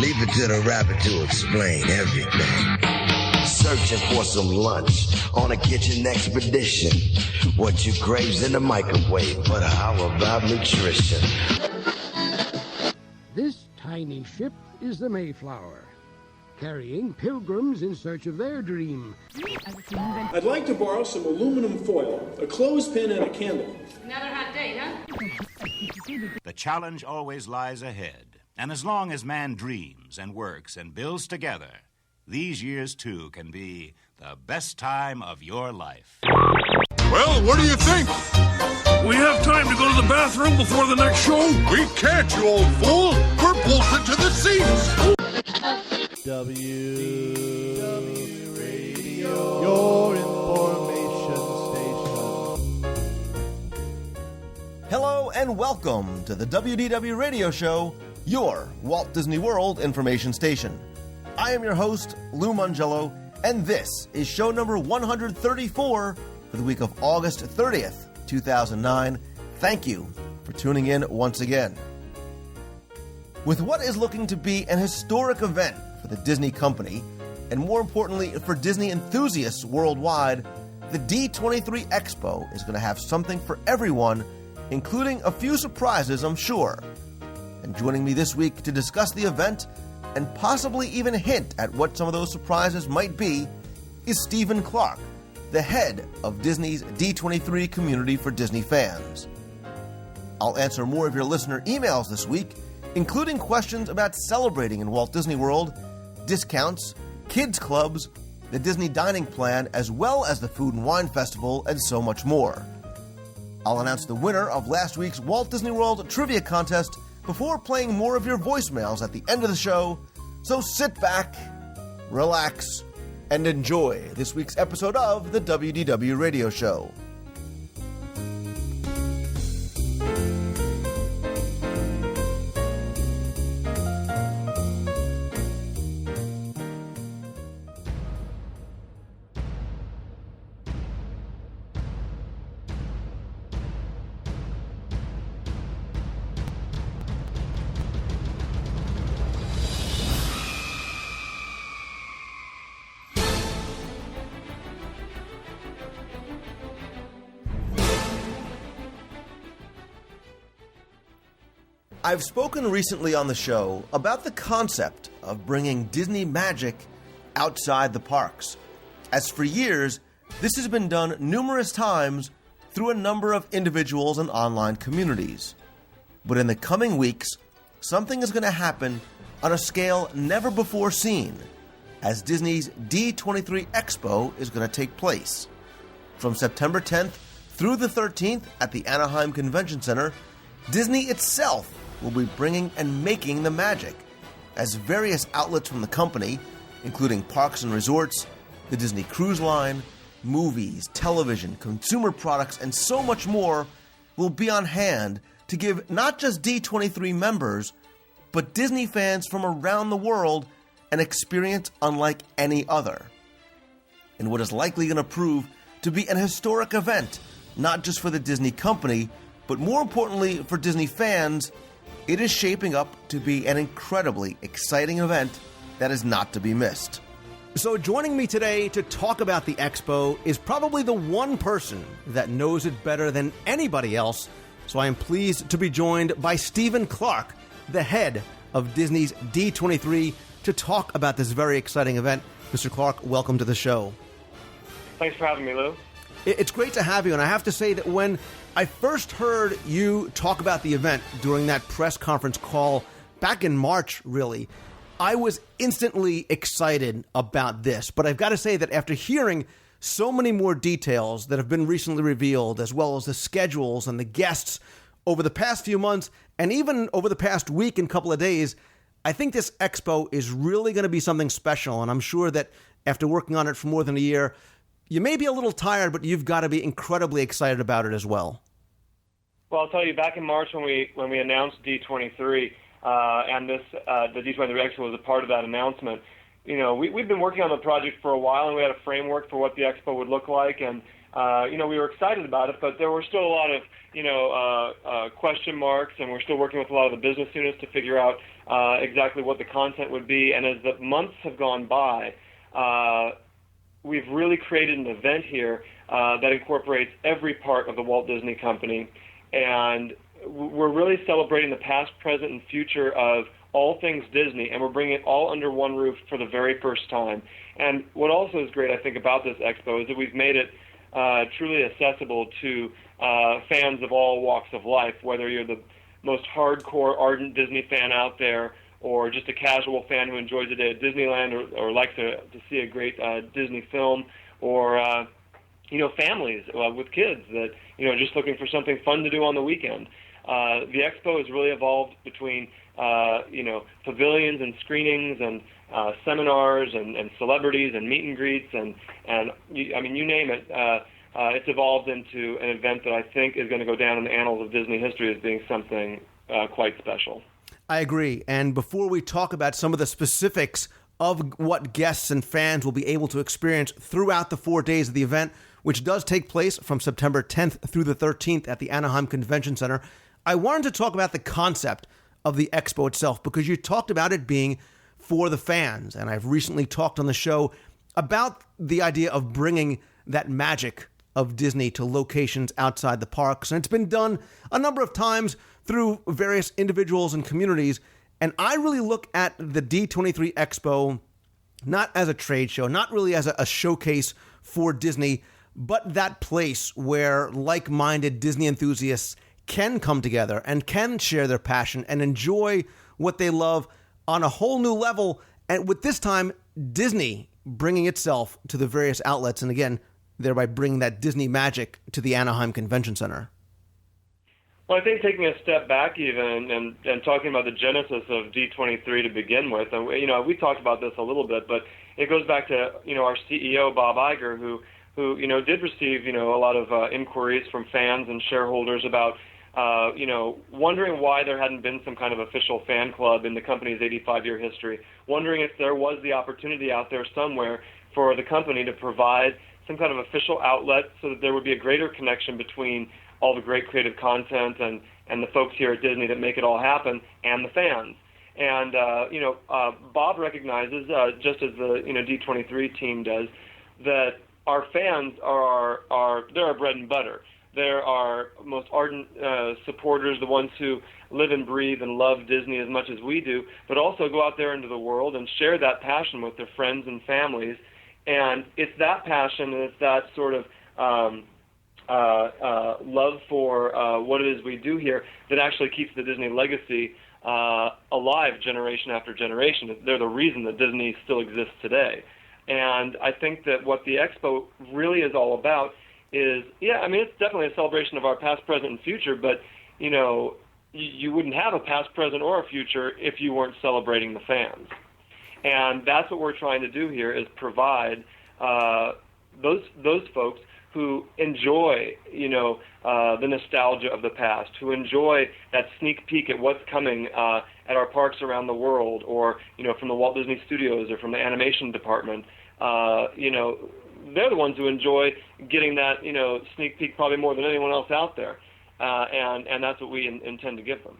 Leave it to the rapper to explain everything. Searching for some lunch on a kitchen expedition. What you crave's in the microwave, but how about nutrition? This tiny ship is the Mayflower, carrying pilgrims in search of their dream. I'd like to borrow some aluminum foil, a clothespin, and a candle. Another hot day, huh? The challenge always lies ahead. And as long as man dreams and works and builds together, these years, too, can be the best time of your life. Well, what do you think? We have time to go to the bathroom before the next show? We can't, you old fool! We're bolted to the seats! WDW Radio, your information station. Hello and welcome to the WDW Radio Show, your Walt Disney World information station. I am your host, Lou Mangello, and this is show number 134 for the week of August 30th, 2009. Thank you for tuning in once again. With what is looking to be an historic event for the Disney company, and more importantly for Disney enthusiasts worldwide, the D23 Expo is going to have something for everyone, including a few surprises, I'm sure. And joining me this week to discuss the event and possibly even hint at what some of those surprises might be is Stephen Clark, the head of Disney's D23 community for Disney fans. I'll answer more of your listener emails this week, including questions about celebrating in Walt Disney World, discounts, kids clubs, the Disney dining plan, as well as the Food and Wine Festival, and so much more. I'll announce the winner of last week's Walt Disney World Trivia Contest before playing more of your voicemails at the end of the show, so sit back, relax, and enjoy this week's episode of the WDW Radio Show. I've spoken recently on the show about the concept of bringing Disney magic outside the parks, as for years, this has been done numerous times through a number of individuals and online communities. But in the coming weeks, something is going to happen on a scale never before seen, as Disney's D23 Expo is going to take place. From September 10th through the 13th at the Anaheim Convention Center, Disney itself will be bringing and making the magic, as various outlets from the company, including parks and resorts, the Disney Cruise Line, movies, television, consumer products, and so much more, will be on hand to give not just D23 members, but Disney fans from around the world an experience unlike any other. In what is likely going to prove to be an historic event, not just for the Disney company, but more importantly for Disney fans, it is shaping up to be an incredibly exciting event that is not to be missed. So joining me today to talk about the Expo is probably the one person that knows it better than anybody else. So I am pleased to be joined by Stephen Clark, the head of Disney's D23, to talk about this very exciting event. Mr. Clark, welcome to the show. Thanks for having me, Lou. It's great to have you, and I have to say that when I first heard you talk about the event during that press conference call back in March, really, I was instantly excited about this. But I've got to say that after hearing so many more details that have been recently revealed, as well as the schedules and the guests over the past few months, and even over the past week and couple of days, I think this Expo is really going to be something special. And I'm sure that after working on it for more than a year, you may be a little tired, but you've got to be incredibly excited about it as well. Well, I'll tell you, back in March when we announced D23, and the D23 Expo was a part of that announcement, you know, we've been working on the project for a while, and we had a framework for what the Expo would look like, and you know, we were excited about it, but there were still a lot of question marks, and we're still working with a lot of the business units to figure out exactly what the content would be. And as the months have gone by, we've really created an event here that incorporates every part of the Walt Disney Company. And we're really celebrating the past, present, and future of all things Disney, and we're bringing it all under one roof for the very first time. And what also is great, I think, about this expo is that we've made it truly accessible to fans of all walks of life, whether you're the most hardcore, ardent Disney fan out there, or just a casual fan who enjoys a day at Disneyland, or likes to see a great Disney film, or families with kids that just looking for something fun to do on the weekend. The expo has really evolved between pavilions and screenings and seminars and celebrities and meet and greets and you name it. It's evolved into an event that I think is going to go down in the annals of Disney history as being something quite special. I agree. And before we talk about some of the specifics of what guests and fans will be able to experience throughout the 4 days of the event, which does take place from September 10th through the 13th at the Anaheim Convention Center, I wanted to talk about the concept of the expo itself, because you talked about it being for the fans. And I've recently talked on the show about the idea of bringing that magic of Disney to locations outside the parks. And it's been done a number of times through various individuals and communities. And I really look at the D23 Expo not as a trade show, not really as a showcase for Disney, but that place where like-minded Disney enthusiasts can come together and can share their passion and enjoy what they love on a whole new level. And with this time, Disney bringing itself to the various outlets, and again, thereby bringing that Disney magic to the Anaheim Convention Center. Well, I think taking a step back even and talking about the genesis of D23 to begin with, and we talked about this a little bit, but it goes back to our CEO Bob Iger, who did receive a lot of inquiries from fans and shareholders about wondering why there hadn't been some kind of official fan club in the company's 85-year history, wondering if there was the opportunity out there somewhere for the company to provide some kind of official outlet so that there would be a greater connection between all the great creative content and the folks here at Disney that make it all happen and the fans. And, Bob recognizes, just as the D23 team does, that our fans they're our bread and butter. They're our most ardent supporters, the ones who live and breathe and love Disney as much as we do, but also go out there into the world and share that passion with their friends and families. And it's that passion and it's that sort of love for what it is we do here that actually keeps the Disney legacy alive generation after generation. They're the reason that Disney still exists today. And I think that what the Expo really is all about is, it's definitely a celebration of our past, present, and future, but, you wouldn't have a past, present, or a future if you weren't celebrating the fans. And that's what we're trying to do here, is provide those folks who enjoy, the nostalgia of the past, who enjoy that sneak peek at what's coming at our parks around the world, or, from the Walt Disney Studios or from the animation department. They're the ones who enjoy getting that, sneak peek probably more than anyone else out there. And that's what we intend to give them.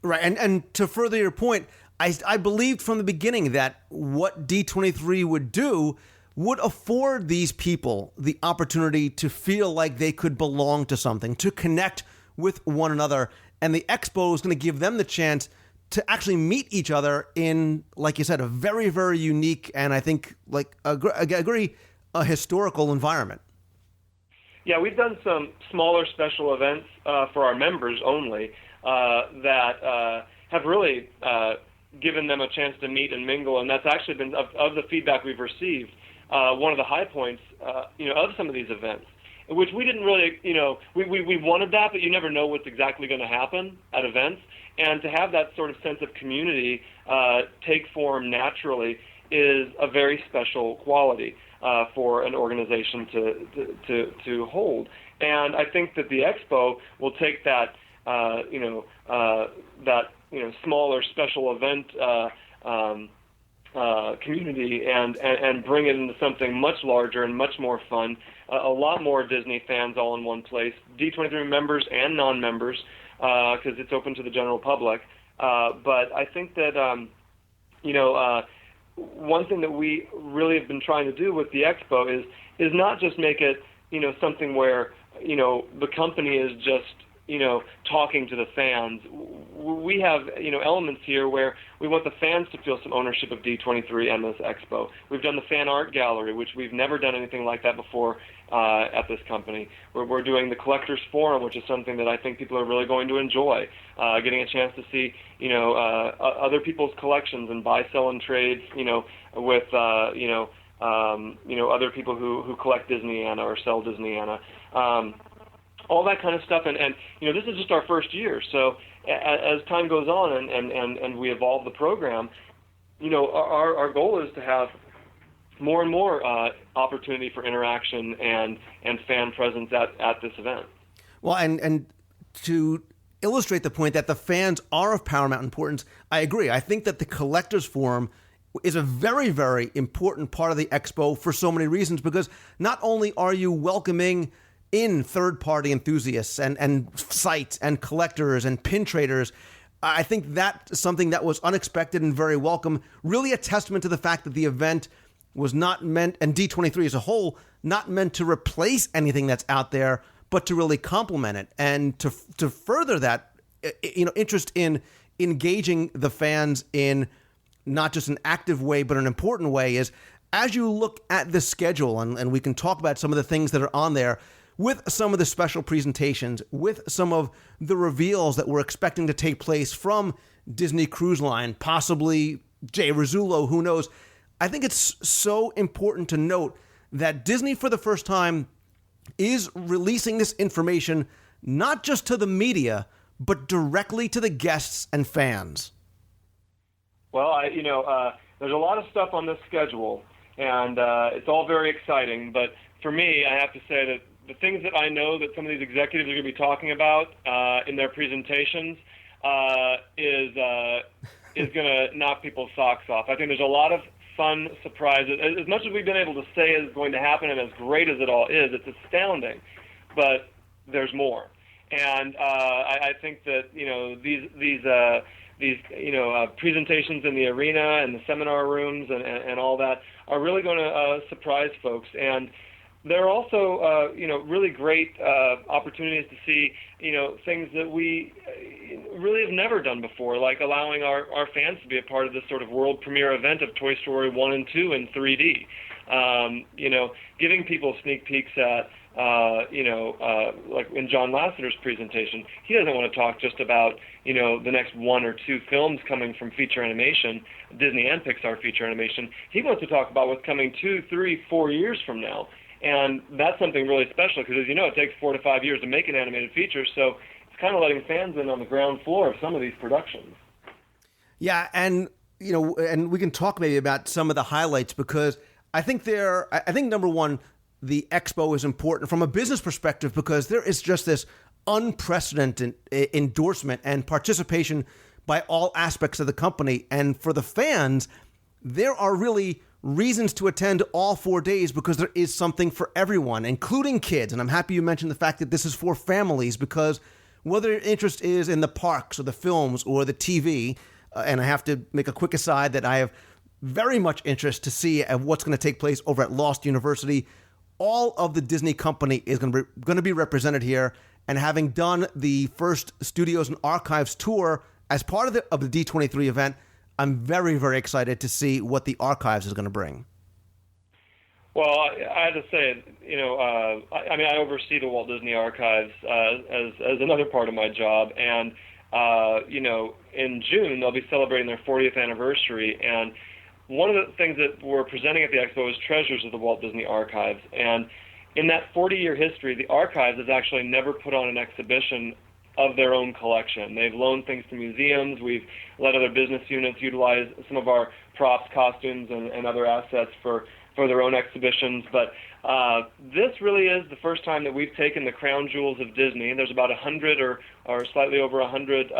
Right. And to further your point, I believed from the beginning that what D23 would do would afford these people the opportunity to feel like they could belong to something, to connect with one another. And the Expo is going to give them the chance to actually meet each other in, like you said, a very, very unique and I think, agree, a historical environment. Yeah, we've done some smaller special events for our members only that have really given them a chance to meet and mingle, and that's actually been, of the feedback we've received, one of the high points, of some of these events, which we didn't really, we wanted that, but you never know what's exactly going to happen at events. And to have that sort of sense of community take form naturally is a very special quality for an organization to hold. And I think that the Expo will take that, smaller special event community and bring it into something much larger and much more fun. A lot more Disney fans all in one place, D23 members and non-members, because it's open to the general public, But I think that one thing that we really have been trying to do with the expo is not just make it something where the company is just talking to the fans. We have elements here where we want the fans to feel some ownership of D23 and this expo. We've done the fan art gallery, which we've never done anything like that before at this company. We're doing the collectors forum, which is something that I think people are really going to enjoy. Getting a chance to see other people's collections and buy, sell, and trades with other people who collect Disneyana or sell Disneyana. All that kind of stuff, and this is just our first year. So as time goes on and we evolve the program, our goal is to have more and more opportunity for interaction and fan presence at this event. Well, and to illustrate the point that the fans are of paramount importance, I agree. I think that the Collectors Forum is a very, very important part of the expo for so many reasons, because not only are you welcoming in third-party enthusiasts and sites and collectors and pin traders, I think that's something that was unexpected and very welcome, really a testament to the fact that the event was not meant, and D23 as a whole, not meant to replace anything that's out there, but to really complement it. And to further that, interest in engaging the fans in not just an active way, but an important way, is as you look at the schedule, and we can talk about some of the things that are on there, with some of the special presentations, with some of the reveals that we're expecting to take place from Disney Cruise Line, possibly Jay Rizzullo, who knows. I think it's so important to note that Disney, for the first time, is releasing this information not just to the media, but directly to the guests and fans. Well, there's a lot of stuff on this schedule, and it's all very exciting. But for me, I have to say that the things that I know that some of these executives are going to be talking about in their presentations is going to knock people's socks off. I think there's a lot of fun surprises. As much as we've been able to say is going to happen, and as great as it all is, it's astounding. But there's more, and I think that these presentations in the arena and the seminar rooms and all that are really going to surprise folks. And there are also, really great opportunities to see, things that we really have never done before, like allowing our fans to be a part of this sort of world premiere event of Toy Story 1 and 2 in 3D. Giving people sneak peeks at, like in John Lasseter's presentation, he doesn't want to talk just about, the next 1 or 2 films coming from feature animation, Disney and Pixar feature animation. He wants to talk about what's coming 2, 3, 4 years from now. And that's something really special because, as you know, it takes 4 to 5 years to make an animated feature, so it's kind of letting fans in on the ground floor of some of these productions. Yeah, and and we can talk maybe about some of the highlights, because I think number one, the expo is important from a business perspective because there is just this unprecedented endorsement and participation by all aspects of the company, and for the fans, there are really reasons to attend all 4 days because there is something for everyone, including kids. And I'm happy you mentioned the fact that this is for families, because whether your interest is in the parks or the films or the TV, and I have to make a quick aside that I have very much interest to see what's going to take place over at Lost University. All of the Disney company is going to be represented here, and having done the first Studios and Archives tour as part of the D23 event, I'm very, very excited to see what the Archives is going to bring. Well, I have to say, I oversee the Walt Disney Archives as another part of my job, and in June they'll be celebrating their 40th anniversary, and one of the things that we're presenting at the expo is Treasures of the Walt Disney Archives, and in that 40-year history, the Archives has actually never put on an exhibition of their own collection. They've loaned things to museums. We've let other business units utilize some of our props, costumes, and other assets for their own exhibitions. But this really is the first time that we've taken the crown jewels of Disney, and there's about 100 or slightly over 100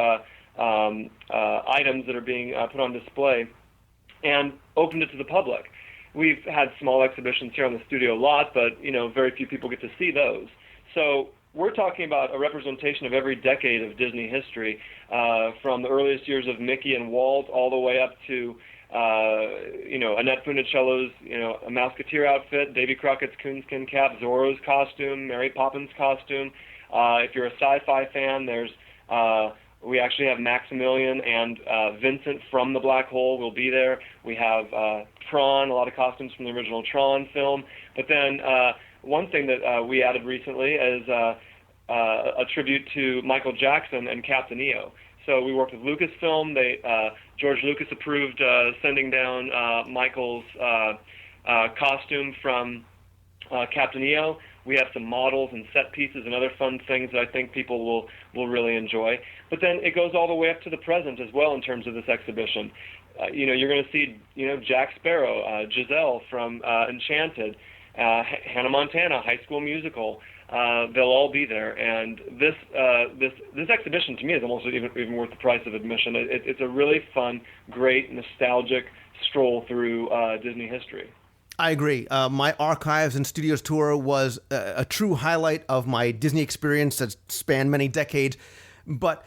items that are being put on display, and opened it to the public. We've had small exhibitions here on the studio lot, but very few people get to see those. So we're talking about a representation of every decade of Disney history, from the earliest years of Mickey and Walt all the way up to Annette Funicello's, a Mouseketeer outfit, Davy Crockett's coonskin cap, Zorro's costume, Mary Poppins' costume. If you're a sci-fi fan, we actually have Maximilian and Vincent from The Black Hole will be there. We have Tron, a lot of costumes from the original Tron film. But then one thing that we added recently is a tribute to Michael Jackson and Captain EO. So we worked with Lucasfilm. George Lucas approved sending down Michael's costume from Captain EO. We have some models and set pieces and other fun things that I think people will really enjoy. But then it goes all the way up to the present as well in terms of this exhibition. You're going to see, Jack Sparrow, Giselle from Enchanted, Hannah Montana, High School Musical. They'll all be there, and this exhibition to me is almost even worth the price of admission. It's a really fun, great, nostalgic stroll through Disney history. I agree. My Archives and Studios tour was a true highlight of my Disney experience that spanned many decades. But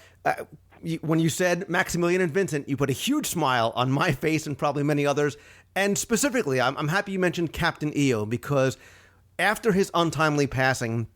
when you said Maximilian and Vincent, you put a huge smile on my face and probably many others. And specifically, I'm happy you mentioned Captain EO, because after his untimely passing,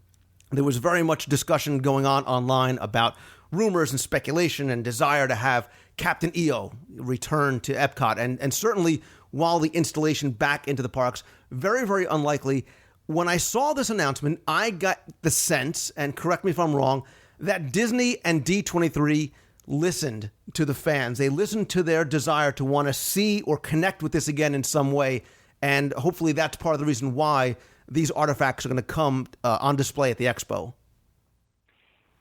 there was very much discussion going on online about rumors and speculation and desire to have Captain EO return to Epcot. And certainly, while the installation back into the parks, very, very unlikely. When I saw this announcement, I got the sense, and correct me if I'm wrong, that Disney and D23 listened to the fans. They listened to their desire to want to see or connect with this again in some way. And hopefully that's part of the reason why these artifacts are going to come on display at the expo.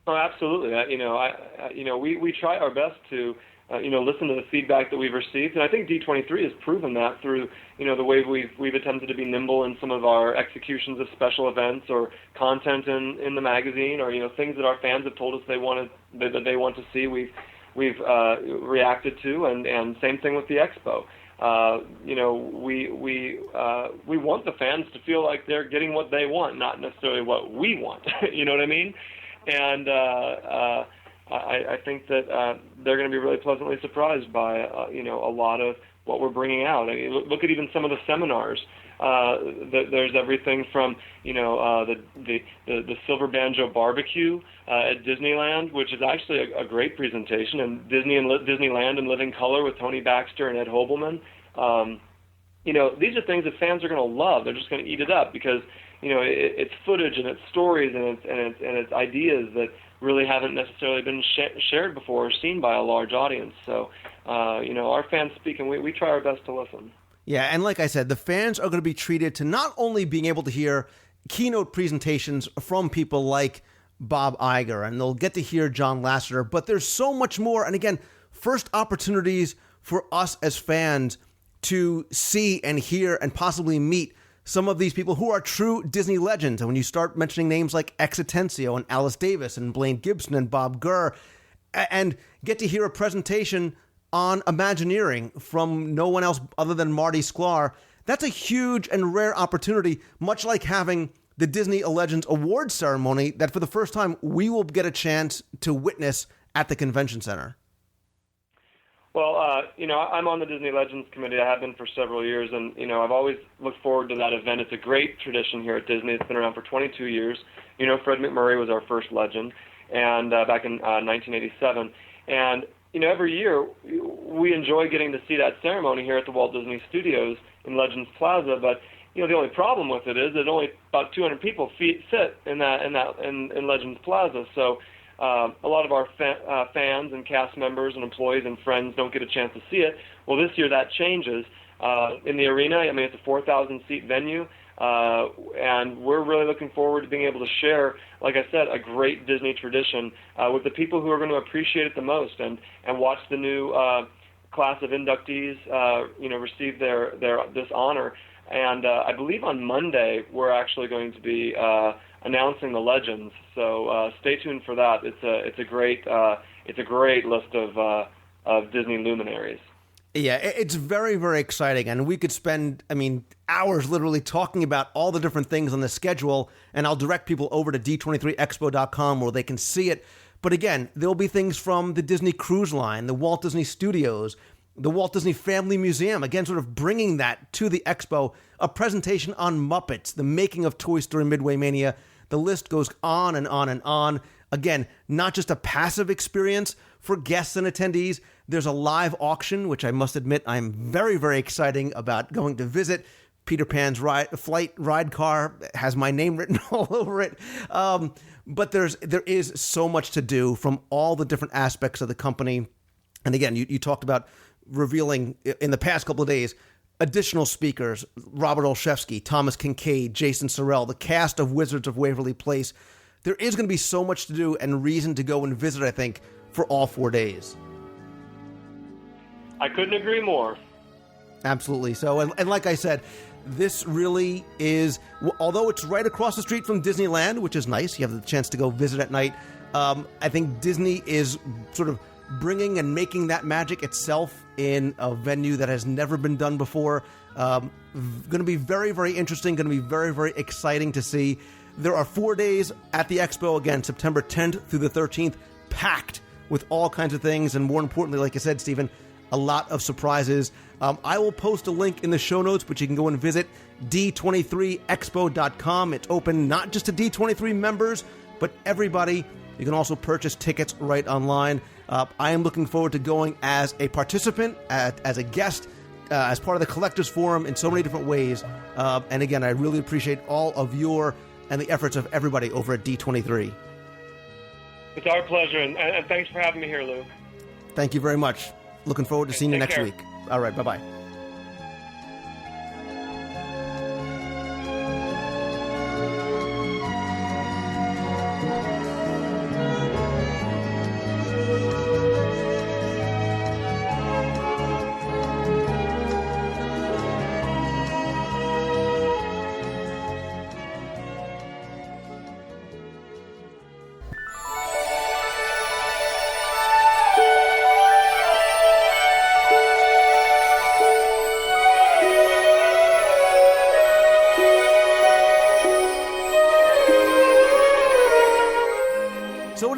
Oh, absolutely. We try our best to listen to the feedback that we've received, and I think D23 has proven that through the way we've attempted to be nimble in some of our executions of special events or content in the magazine, or things that our fans have told us they want to see. We've reacted to, and same thing with the expo. We want the fans to feel like they're getting what they want, not necessarily what we want. You know what I mean? And I think that they're going to be really pleasantly surprised by a lot of what we're bringing out. I mean, look at even some of the seminars. There's everything from the Silver Banjo Barbecue at Disneyland, which is actually a great presentation, and Disneyland in living color with Tony Baxter and Ed Hobelman. These are things that fans are going to love. They're just going to eat it up because it's footage and it's stories and it's ideas that really haven't necessarily been shared before or seen by a large audience. So, our fans speak, and we try our best to listen. Yeah, and like I said, the fans are going to be treated to not only being able to hear keynote presentations from people like Bob Iger, and they'll get to hear John Lasseter, but there's so much more. And again, first opportunities for us as fans to see and hear and possibly meet some of these people who are true Disney legends. And when you start mentioning names like X Atencio and Alice Davis and Blaine Gibson and Bob Gurr, and get to hear a presentation on Imagineering from no one else other than Marty Sklar, that's a huge and rare opportunity, much like having the Disney Legends Awards ceremony that for the first time we will get a chance to witness at the convention center. Well, I'm on the Disney Legends Committee. I have been for several years, and, I've always looked forward to that event. It's a great tradition here at Disney. It's been around for 22 years. Fred McMurray was our first legend, and back in 1987. And, every year we enjoy getting to see that ceremony here at the Walt Disney Studios in Legends Plaza, but, the only problem with it is that only about 200 people sit in Legends Plaza. So a lot of our fans and cast members and employees and friends don't get a chance to see it. Well, this year that changes. In the arena, it's a 4,000-seat venue, and we're really looking forward to being able to share, like I said, a great Disney tradition with the people who are going to appreciate it the most, and watch the new class of inductees, receive this honor. And I believe on Monday we're actually going to be announcing the legends. So stay tuned for that. It's a great list of Disney luminaries. Yeah, it's very, very exciting. And we could spend, hours literally talking about all the different things on the schedule. And I'll direct people over to d23expo.com where they can see it. But again, there'll be things from the Disney Cruise Line, the Walt Disney Studios, the Walt Disney Family Museum, again, sort of bringing that to the expo, a presentation on Muppets, the making of Toy Story Midway Mania. The list goes on and on and on. Again, not just a passive experience for guests and attendees. There's a live auction, which I must admit I'm very, very excited about going to visit. Peter Pan's flight ride car has my name written all over it. But there is so much to do from all the different aspects of the company. And again, you talked about revealing in the past couple of days additional speakers, Robert Olszewski, Thomas Kincaid, Jason Sorrell, the cast of Wizards of Waverly Place. There is going to be so much to do and reason to go and visit, I think, for all 4 days. I couldn't agree more. Absolutely. So, and like I said, this really is, although it's right across the street from Disneyland, which is nice, you have the chance to go visit at night, I think Disney is sort of bringing and making that magic itself in a venue that has never been done before. Going to be very, very interesting, going to be very, very exciting to see. There are 4 days at the expo, again, September 10th through the 13th, packed with all kinds of things, and more importantly, like I said, Stephen, a lot of surprises. I will post a link in the show notes, but you can go and visit d23expo.com. It's open not just to D23 members, but everybody. You can also purchase tickets right online. I am looking forward to going as a participant, as a guest, as part of the Collectors Forum in so many different ways. And again, I really appreciate all of your and the efforts of everybody over at D23. It's our pleasure, and thanks for having me here, Lou. Thank you very much. Looking forward to seeing you next week. All right, bye-bye.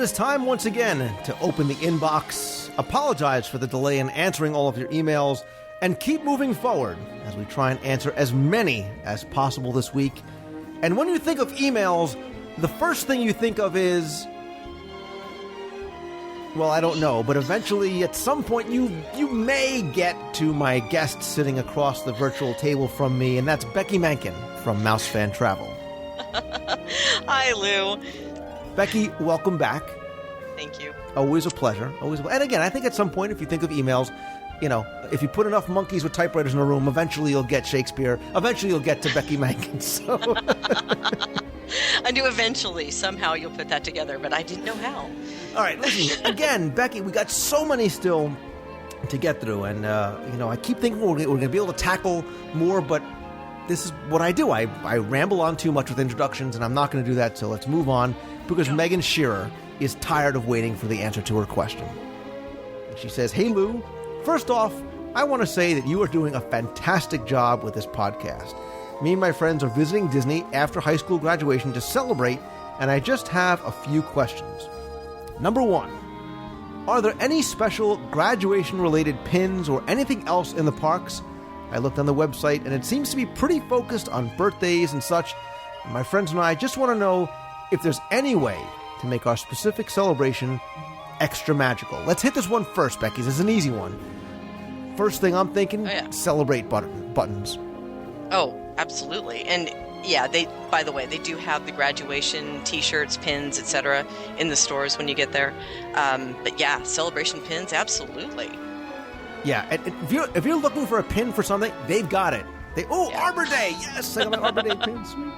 It's time once again to open the inbox, apologize for the delay in answering all of your emails, and keep moving forward as we try and answer as many as possible this week. And when you think of emails, the first thing you think of is, well, I don't know, but eventually at some point you may get to my guest sitting across the virtual table from me, and that's Becky Mankin from Mouse Fan Travel. Hi, Lou. Becky, welcome back. Thank you. Always a pleasure. And again, I think at some point, if you think of emails, if you put enough monkeys with typewriters in a room, eventually you'll get Shakespeare. Eventually you'll get to Becky Mankin. So I knew eventually somehow you'll put that together, but I didn't know how. All right, listen, again, Becky, we got so many still to get through. And, I keep thinking we're going to be able to tackle more, but this is what I do. I ramble on too much with introductions, and I'm not going to do that, so let's move on. Because Megan Shearer is tired of waiting for the answer to her question. And she says, "Hey Lou, first off, I want to say that you are doing a fantastic job with this podcast. Me and my friends are visiting Disney after high school graduation to celebrate, and I just have a few questions. Number one, are there any special graduation-related pins or anything else in the parks? I looked on the website, and it seems to be pretty focused on birthdays and such. And my friends and I just want to know if there's any way to make our specific celebration extra magical." Let's hit this one first, Becky. This is an easy one. First thing I'm thinking, celebrate buttons. Oh, absolutely. And yeah, by the way, they do have the graduation T-shirts, pins, etc. in the stores when you get there. But yeah, celebration pins, absolutely. Yeah, and if you're looking for a pin for something, they've got it. Arbor Day! Yes, I got an Arbor Day pin. Sweet.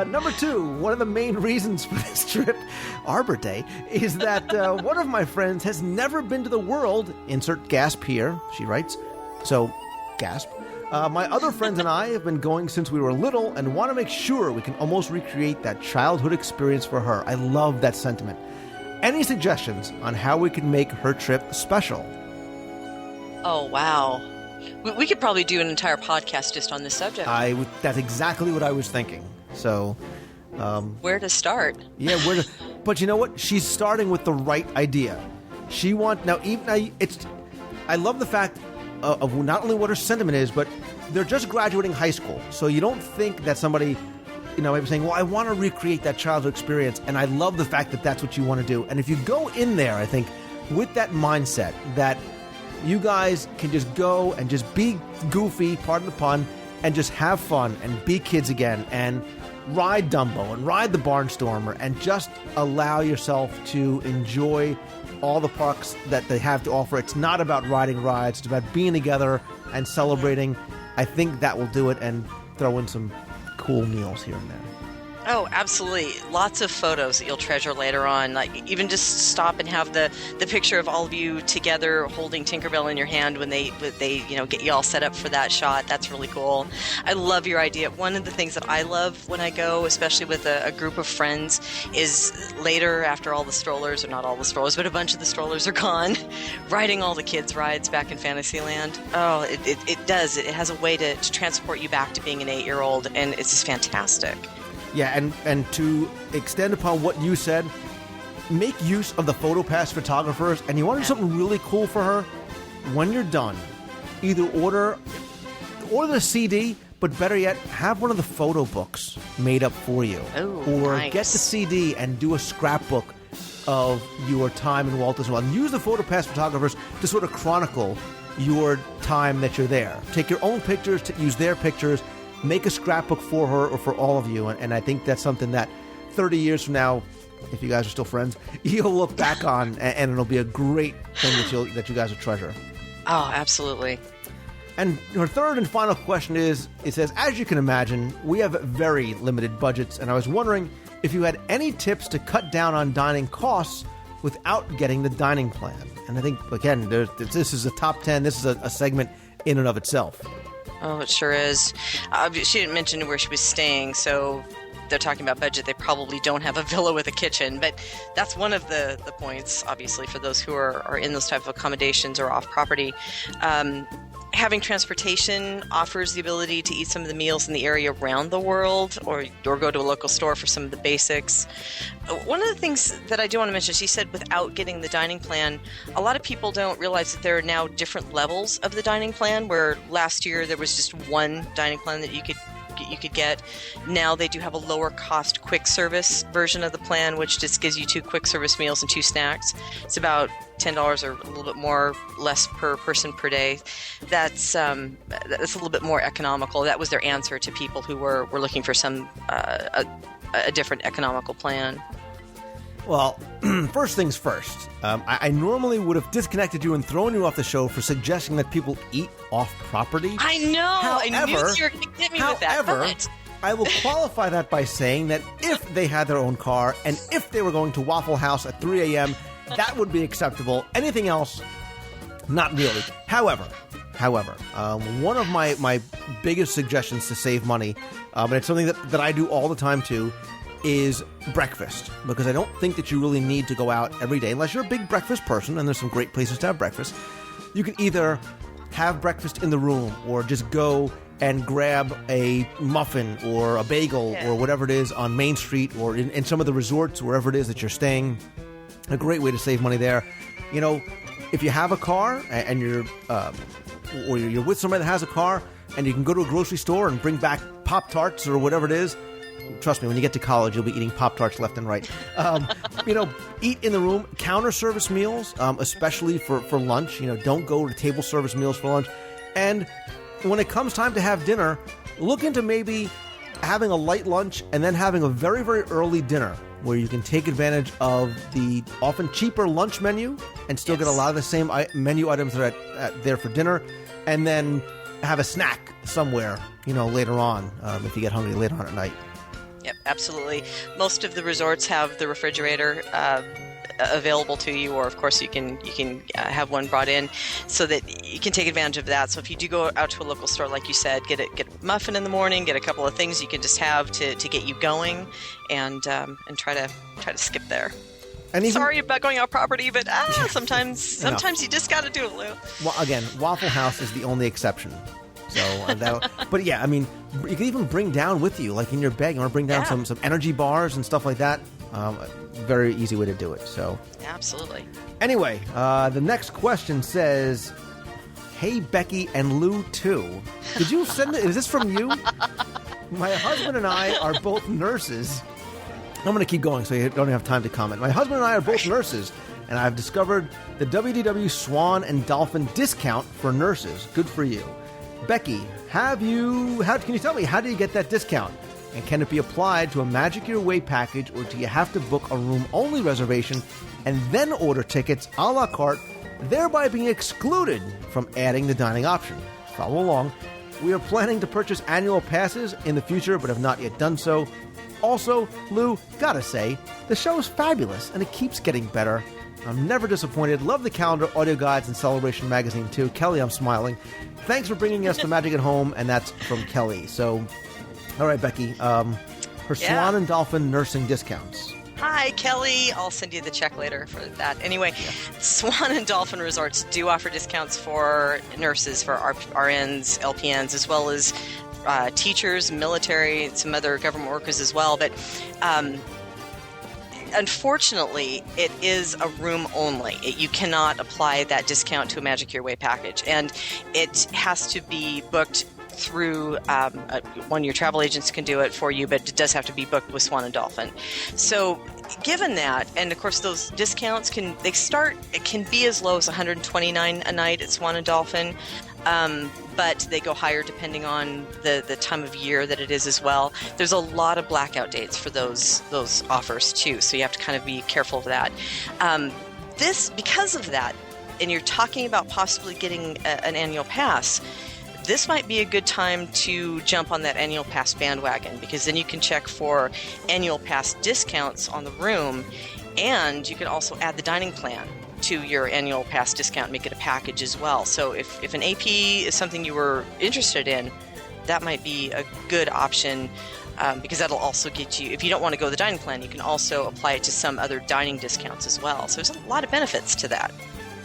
Number two, one of the main reasons for this trip, Arbor Day, is that one of my friends has never been to the world, insert gasp here, she writes. So, gasp. My other friends and I have been going since we were little and want to make sure we can almost recreate that childhood experience for her. I love that sentiment. Any suggestions on how we can make her trip special? Oh, wow. We could probably do an entire podcast just on this subject. That's exactly what I was thinking. So, where to start? Yeah, but you know what? She's starting with the right idea. I love the fact of not only what her sentiment is, but they're just graduating high school. So you don't think that somebody, might be saying, well, I want to recreate that childhood experience. And I love the fact that that's what you want to do. And if you go in there, I think, with that mindset that you guys can just go and just be goofy, pardon the pun, and just have fun and be kids again and ride Dumbo and ride the Barnstormer and just allow yourself to enjoy all the parks that they have to offer. It's not about riding rides. It's about being together and celebrating. I think that will do it, and throw in some cool meals here and there. Oh, absolutely. Lots of photos that you'll treasure later on. Like, even just stop and have the picture of all of you together holding Tinkerbell in your hand when they get you all set up for that shot. That's really cool. I love your idea. One of the things that I love when I go, especially with a group of friends, is later after all the strollers, or not all the strollers, but a bunch of the strollers are gone, riding all the kids' rides back in Fantasyland. Oh, it does. It has a way to transport you back to being an 8-year-old, and it's just fantastic. Yeah, and to extend upon what you said, make use of the PhotoPass photographers. And you want to do something really cool for her? When you're done, either order the CD, but better yet, have one of the photo books made up for you. Oh, or nice. Get the CD and do a scrapbook of your time in Walt Disney World. And use the PhotoPass photographers to sort of chronicle your time that you're there. Take your own pictures, use their pictures. Make a scrapbook for her or for all of you, and I think that's something that 30 years from now, if you guys are still friends, you'll look back on, and it'll be a great thing that you guys will treasure. Oh, absolutely. And her third and final question is, it says, as you can imagine, we have very limited budgets, and I was wondering if you had any tips to cut down on dining costs without getting the dining plan. And I think, again, this is a top 10. This is a segment in and of itself. Oh, it sure is. She didn't mention where she was staying, so they're talking about budget. They probably don't have a villa with a kitchen, but that's one of the points, obviously, for those who are in those type of accommodations or off property. Having transportation offers the ability to eat some of the meals in the area around the world, or go to a local store for some of the basics. One of the things that I do want to mention, she said without getting the dining plan, a lot of people don't realize that there are now different levels of the dining plan, where last year there was just one dining plan that you could get. Now they do have a lower cost quick service version of the plan, which just gives you 2 quick service meals and 2 snacks. It's about $10 or a little bit less per person per day. That's a little bit more economical. That was their answer to people who were looking for some a different economical plan. Well, first things first. I normally would have disconnected you and thrown you off the show for suggesting that people eat off property. I know. I knew you were going to get me with that. However, I will qualify that by saying that if they had their own car and if they were going to Waffle House at 3 a.m., that would be acceptable. Anything else, not really. However, one of my biggest suggestions to save money, and it's something that I do all the time too, is breakfast, because I don't think that you really need to go out every day unless you're a big breakfast person, and there's some great places to have breakfast. You can either have breakfast in the room or just go and grab a muffin or a bagel or whatever it is on Main Street or in some of the resorts, wherever it is that you're staying. A great way to save money there. You know, if you have a car and you're with somebody that has a car and you can go to a grocery store and bring back Pop-Tarts or whatever it is, trust me, when you get to college, you'll be eating Pop-Tarts left and right. Eat in the room. Counter service meals, especially for lunch. Don't go to table service meals for lunch. And when it comes time to have dinner, look into maybe having a light lunch and then having a very, very early dinner where you can take advantage of the often cheaper lunch menu and still get a lot of the same menu items that are there for dinner, and then have a snack somewhere, later on if you get hungry later on at night. Yep, absolutely. Most of the resorts have the refrigerator available to you, or of course you can have one brought in so that you can take advantage of that. So if you do go out to a local store, like you said, get a muffin in the morning, get a couple of things you can just have to get you going, and try to skip there. And sorry about going off property, but sometimes you just got to do it, Lou. Well, again, Waffle House is the only exception. So, but yeah, I mean, you can even bring down with you, like in your bag, you want to bring down some energy bars and stuff like that. Very easy way to do it. So, absolutely. Anyway, the next question says, "Hey Becky and Lou too. Did you send it? Is this from you? My husband and I are both nurses." I'm going to keep going so you don't have time to comment. "My husband and I are both nurses, and I've discovered the WDW Swan and Dolphin discount for nurses. Good for you. Becky, can you tell me, how do you get that discount? And can it be applied to a Magic Your Way package, or do you have to book a room-only reservation and then order tickets a la carte, thereby being excluded from adding the dining option? Follow along. We are planning to purchase annual passes in the future, but have not yet done so. Also, Lou, gotta say, the show is fabulous, and it keeps getting better. I'm never disappointed. Love the calendar, audio guides, and Celebration magazine, too. Kelly, I'm smiling. Thanks for bringing us the magic at home," and that's from Kelly. So, all right, Becky, her Swan and Dolphin nursing discounts. Hi, Kelly. I'll send you the check later for that. Anyway, Swan and Dolphin Resorts do offer discounts for nurses, for RNs, LPNs, as well as teachers, military, some other government workers as well. But unfortunately, it is a room only. You cannot apply that discount to a Magic Your Way package. And it has to be booked through one of your travel agents can do it for you, but it does have to be booked with Swan and Dolphin. So given that, and of course those discounts can be as low as $129 a night at Swan and Dolphin, but they go higher depending on the time of year that it is as well. There's a lot of blackout dates for those offers too, so you have to kind of be careful of that. Because of that, and you're talking about possibly getting an annual pass, this might be a good time to jump on that annual pass bandwagon, because then you can check for annual pass discounts on the room, and you can also add the dining plan to your annual pass discount and make it a package as well. So if an AP is something you were interested in, that might be a good option, because that'll also get you, if you don't want to go the dining plan, you can also apply it to some other dining discounts as well. So there's a lot of benefits to that.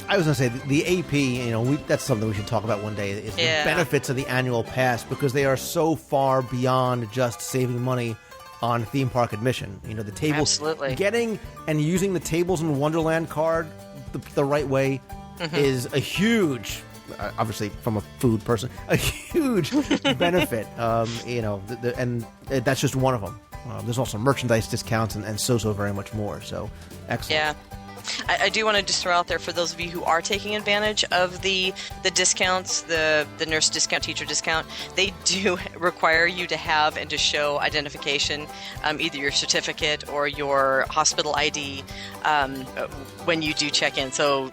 I was going to say, the AP, that's something we should talk about one day, is the benefits of the annual pass, because they are so far beyond just saving money on theme park admission. The tables, absolutely. Getting and using the Tables in Wonderland card the right way is a huge, obviously from a food person, a huge benefit. And that's just one of them. There's also merchandise discounts and so very much more. So, excellent. Yeah. I do want to just throw out there, for those of you who are taking advantage of the discounts, the nurse discount, teacher discount, they do require you to have and to show identification, either your certificate or your hospital ID, when you do check in. So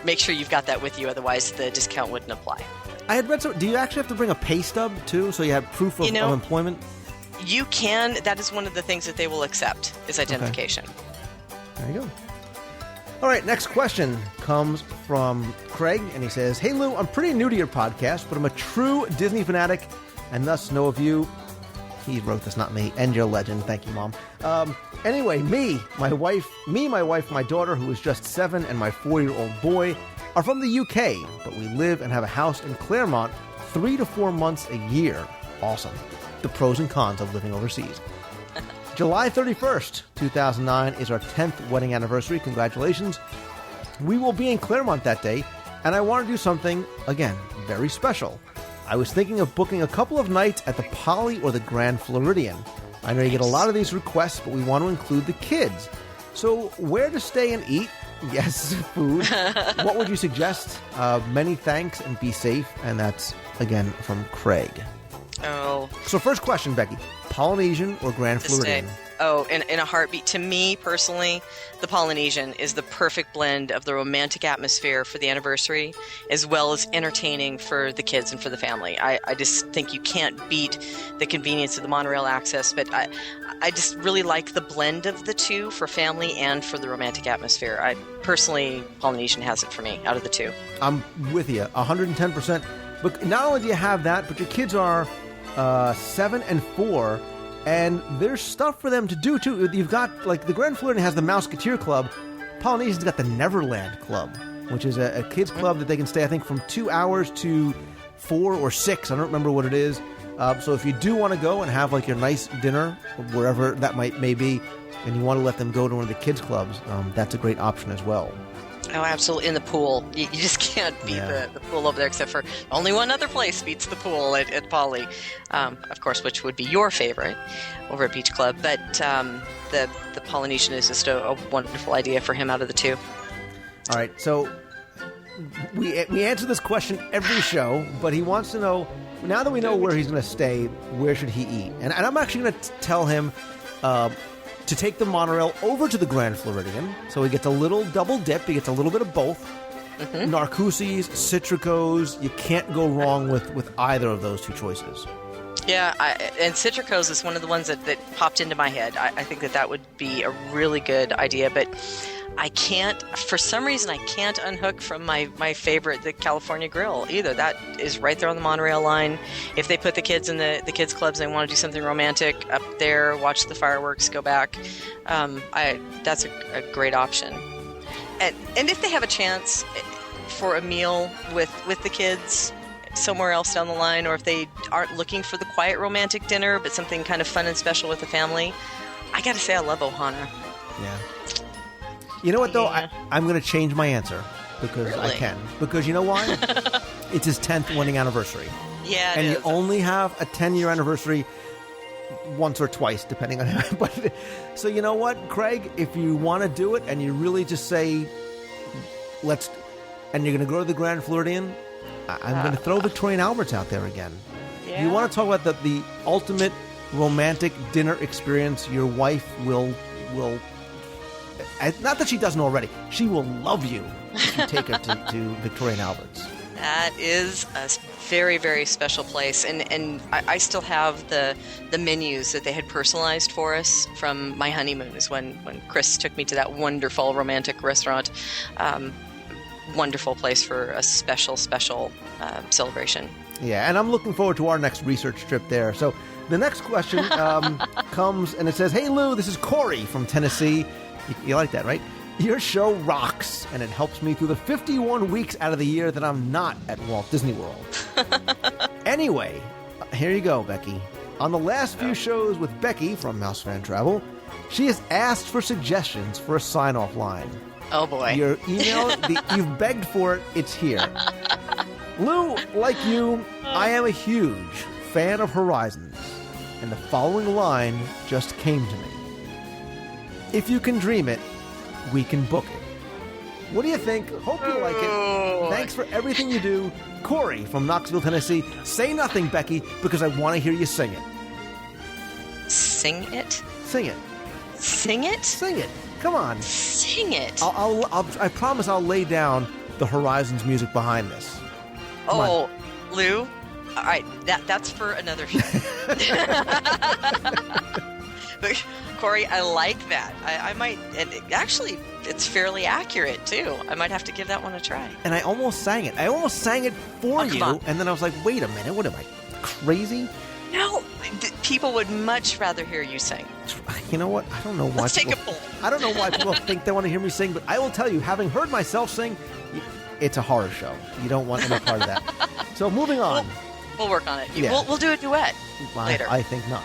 make sure you've got that with you, otherwise the discount wouldn't apply. I had read do you actually have to bring a pay stub too, so you have proof of employment? You can. That is one of the things that they will accept, is identification. Okay. There you go. All right, next question comes from Craig, and he says, "Hey Lou, I'm pretty new to your podcast, but I'm a true Disney fanatic and thus know of you." He wrote this, not me, and you're a legend. Thank you, Mom. Anyway, my wife, my daughter, who is just 7, and my 4-year-old boy are from the UK, but we live and have a house in Claremont 3 to 4 months a year. Awesome. The pros and cons of living overseas. July 31st, 2009 is our 10th wedding anniversary. Congratulations. We will be in Claremont that day, and I want to do something, again, very special. I was thinking of booking a couple of nights at the Poly or the Grand Floridian. I know you get a lot of these requests, but we want to include the kids. So where to stay and eat? Yes, food. What would you suggest? Many thanks and be safe. And that's, again, from Craig. Oh. So first question, Becky. Polynesian or Grand Floridian? Oh, in a heartbeat. To me, personally, the Polynesian is the perfect blend of the romantic atmosphere for the anniversary, as well as entertaining for the kids and for the family. I just think you can't beat the convenience of the monorail access, but I just really like the blend of the two for family and for the romantic atmosphere. Personally, Polynesian has it for me out of the two. I'm with you, 110%. But not only do you have that, but your kids are 7 and 4, And there's stuff for them to do, too. You've got, like, the Grand Floridian has the Mouseketeer Club. Polynesian's got the Neverland Club, which is a kids club that they can stay, I think, from 2 hours to 4 or 6. I don't remember what it is. So if you do want to go and have, like, your nice dinner, wherever that may be, and you want to let them go to one of the kids clubs, that's a great option as well. Oh, absolutely. In the pool. You just can't beat the pool over there, except for only one other place beats the pool at Poly. Of course, which would be your favorite over at Beach Club. But the Polynesian is just a wonderful idea for him out of the two. All right. So we answer this question every show, but he wants to know, now that we know where he's going to stay, where should he eat? And I'm actually going to tell him to take the monorail over to the Grand Floridian, so he gets a little double dip. He gets a little bit of both. Mm-hmm. Narcoossee's, Citrico's. You can't go wrong with either of those two choices. Yeah, and Citrico's is one of the ones that popped into my head. I think that would be a really good idea, but I can't, for some reason, I can't unhook from my favorite, the California Grill, either. That is right there on the monorail line. If they put the kids in the kids' clubs and they want to do something romantic up there, watch the fireworks, go back, that's a great option. And if they have a chance for a meal with the kids somewhere else down the line, or if they aren't looking for the quiet romantic dinner, but something kind of fun and special with the family, I gotta say I love Ohana. Yeah. You know what, though? Yeah. I'm going to change my answer because I can. Because you know why? It's his 10th wedding anniversary. Yeah, and you only have a 10-year anniversary once or twice, depending on how. But so you know what, Craig? If you want to do it and you really just say, let's, and you're going to go to the Grand Floridian, I'm going to throw Victoria and Albert's out there again. Yeah. You want to talk about the ultimate romantic dinner experience? Your wife will. Not that she doesn't already. She will love you if you take her to Victoria and Albert's. That is a very, very special place. And I still have the menus that they had personalized for us from my honeymoons when Chris took me to that wonderful romantic restaurant. Wonderful place for a special celebration. Yeah, and I'm looking forward to our next research trip there. So the next question comes, and it says, "Hey, Lou, this is Corey from Tennessee." You like that, right? Your show rocks, and it helps me through the 51 weeks out of the year that I'm not at Walt Disney World. Anyway, here you go, Becky. On the last few shows with Becky from Mouse Fan Travel, she has asked for suggestions for a sign-off line. Oh, boy. Your email, you've begged for it, it's here. Lou, like you, I am a huge fan of Horizons, and the following line just came to me. If you can dream it, we can book it. What do you think? Hope you like it. Thanks for everything you do. Corey from Knoxville, Tennessee. Say nothing, Becky, because I want to hear you sing it. Sing it? Sing it. Sing it? Sing it. Come on. Sing it. I promise I'll lay down the Horizons music behind this. Come on. Lou? All right, that's for another show. Corey, I like that. I might, and actually, it's fairly accurate, too. I might have to give that one a try. And I almost sang it. I almost sang it for you, and then I was like, wait a minute, what am I, crazy? No, people would much rather hear you sing. You know what? I don't know why. Let's take a poll. I don't know why people think they want to hear me sing, but I will tell you, having heard myself sing, it's a horror show. You don't want any part of that. So moving on. We'll work on it. Yeah. We'll do a duet later. I think not.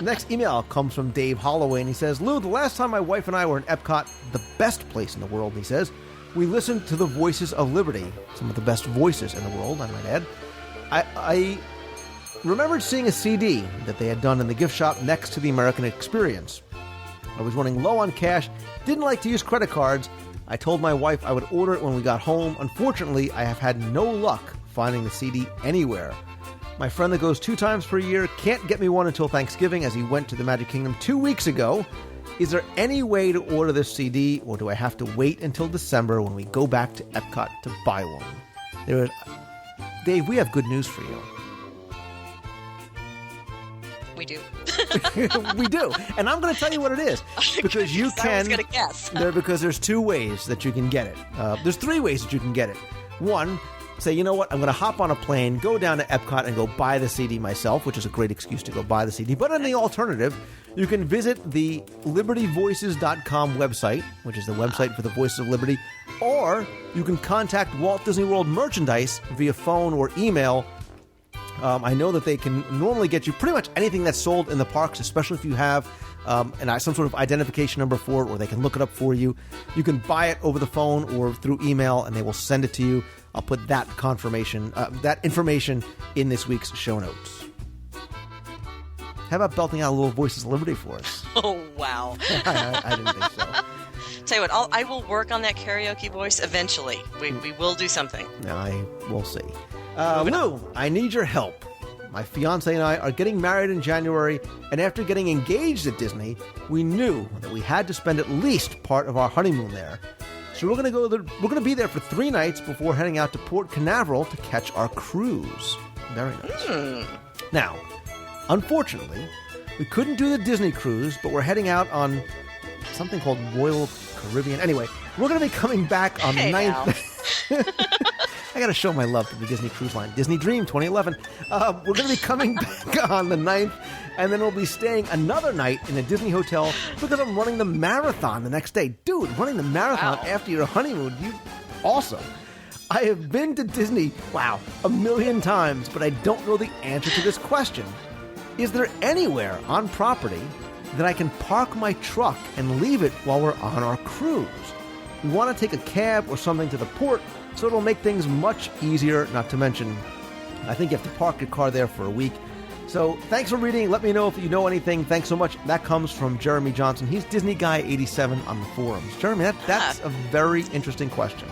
Next email comes from Dave Holloway, and he says, Lou, the last time my wife and I were in Epcot, the best place in the world, he says, we listened to the Voices of Liberty, some of the best voices in the world, I might add. I remembered seeing a CD that they had done in the gift shop next to the American Experience. I was running low on cash, didn't like to use credit cards. I told my wife I would order it when we got home. Unfortunately, I have had no luck finding the CD anywhere. My friend that goes 2 times per year can't get me one until Thanksgiving, as he went to the Magic Kingdom 2 weeks ago. Is there any way to order this CD, or do I have to wait until December when we go back to Epcot to buy one? Dave, we have good news for you. We do. We do. And I'm going to tell you what it is. Because you can. I was going to guess. Because there's 2 ways that you can get it. There's 3 ways that you can get it. 1, say, you know what, I'm going to hop on a plane, go down to Epcot and go buy the CD myself, which is a great excuse to go buy the CD. But on the alternative, you can visit the libertyvoices.com website, which is the website for the Voices of Liberty, or you can contact Walt Disney World merchandise via phone or email. I know that they can normally get you pretty much anything that's sold in the parks, especially if you have some sort of identification number for it, or they can look it up for you. You can buy it over the phone or through email, and they will send it to you. I'll put that that information in this week's show notes. How about belting out a little Voices of Liberty for us? Oh, wow. I didn't think so. Tell you what, I will work on that karaoke voice eventually. We will do something. I will see. Lou, I need your help. My fiance and I are getting married in January, and after getting engaged at Disney, we knew that we had to spend at least part of our honeymoon there. So we're going to be there for 3 nights before heading out to Port Canaveral to catch our cruise. Very nice. Now, unfortunately, we couldn't do the Disney cruise, but we're heading out on something called Royal Caribbean. Anyway, we're going to be coming back on the 9th. I got to show my love to the Disney Cruise Line. Disney Dream 2011. We're going to be coming back on the 9th, and then we'll be staying another night in a Disney hotel because I'm running the marathon the next day. Dude, running the marathon after your honeymoon, awesome. I have been to Disney, a million times, but I don't know the answer to this question. Is there anywhere on property that I can park my truck and leave it while we're on our cruise? We want to take a cab or something to the port, so it'll make things much easier, not to mention, I think you have to park your car there for a week. So thanks for reading. Let me know if you know anything. Thanks so much. That comes from Jeremy Johnson. He's Disney Guy 87 on the forums. Jeremy, that's a very interesting question.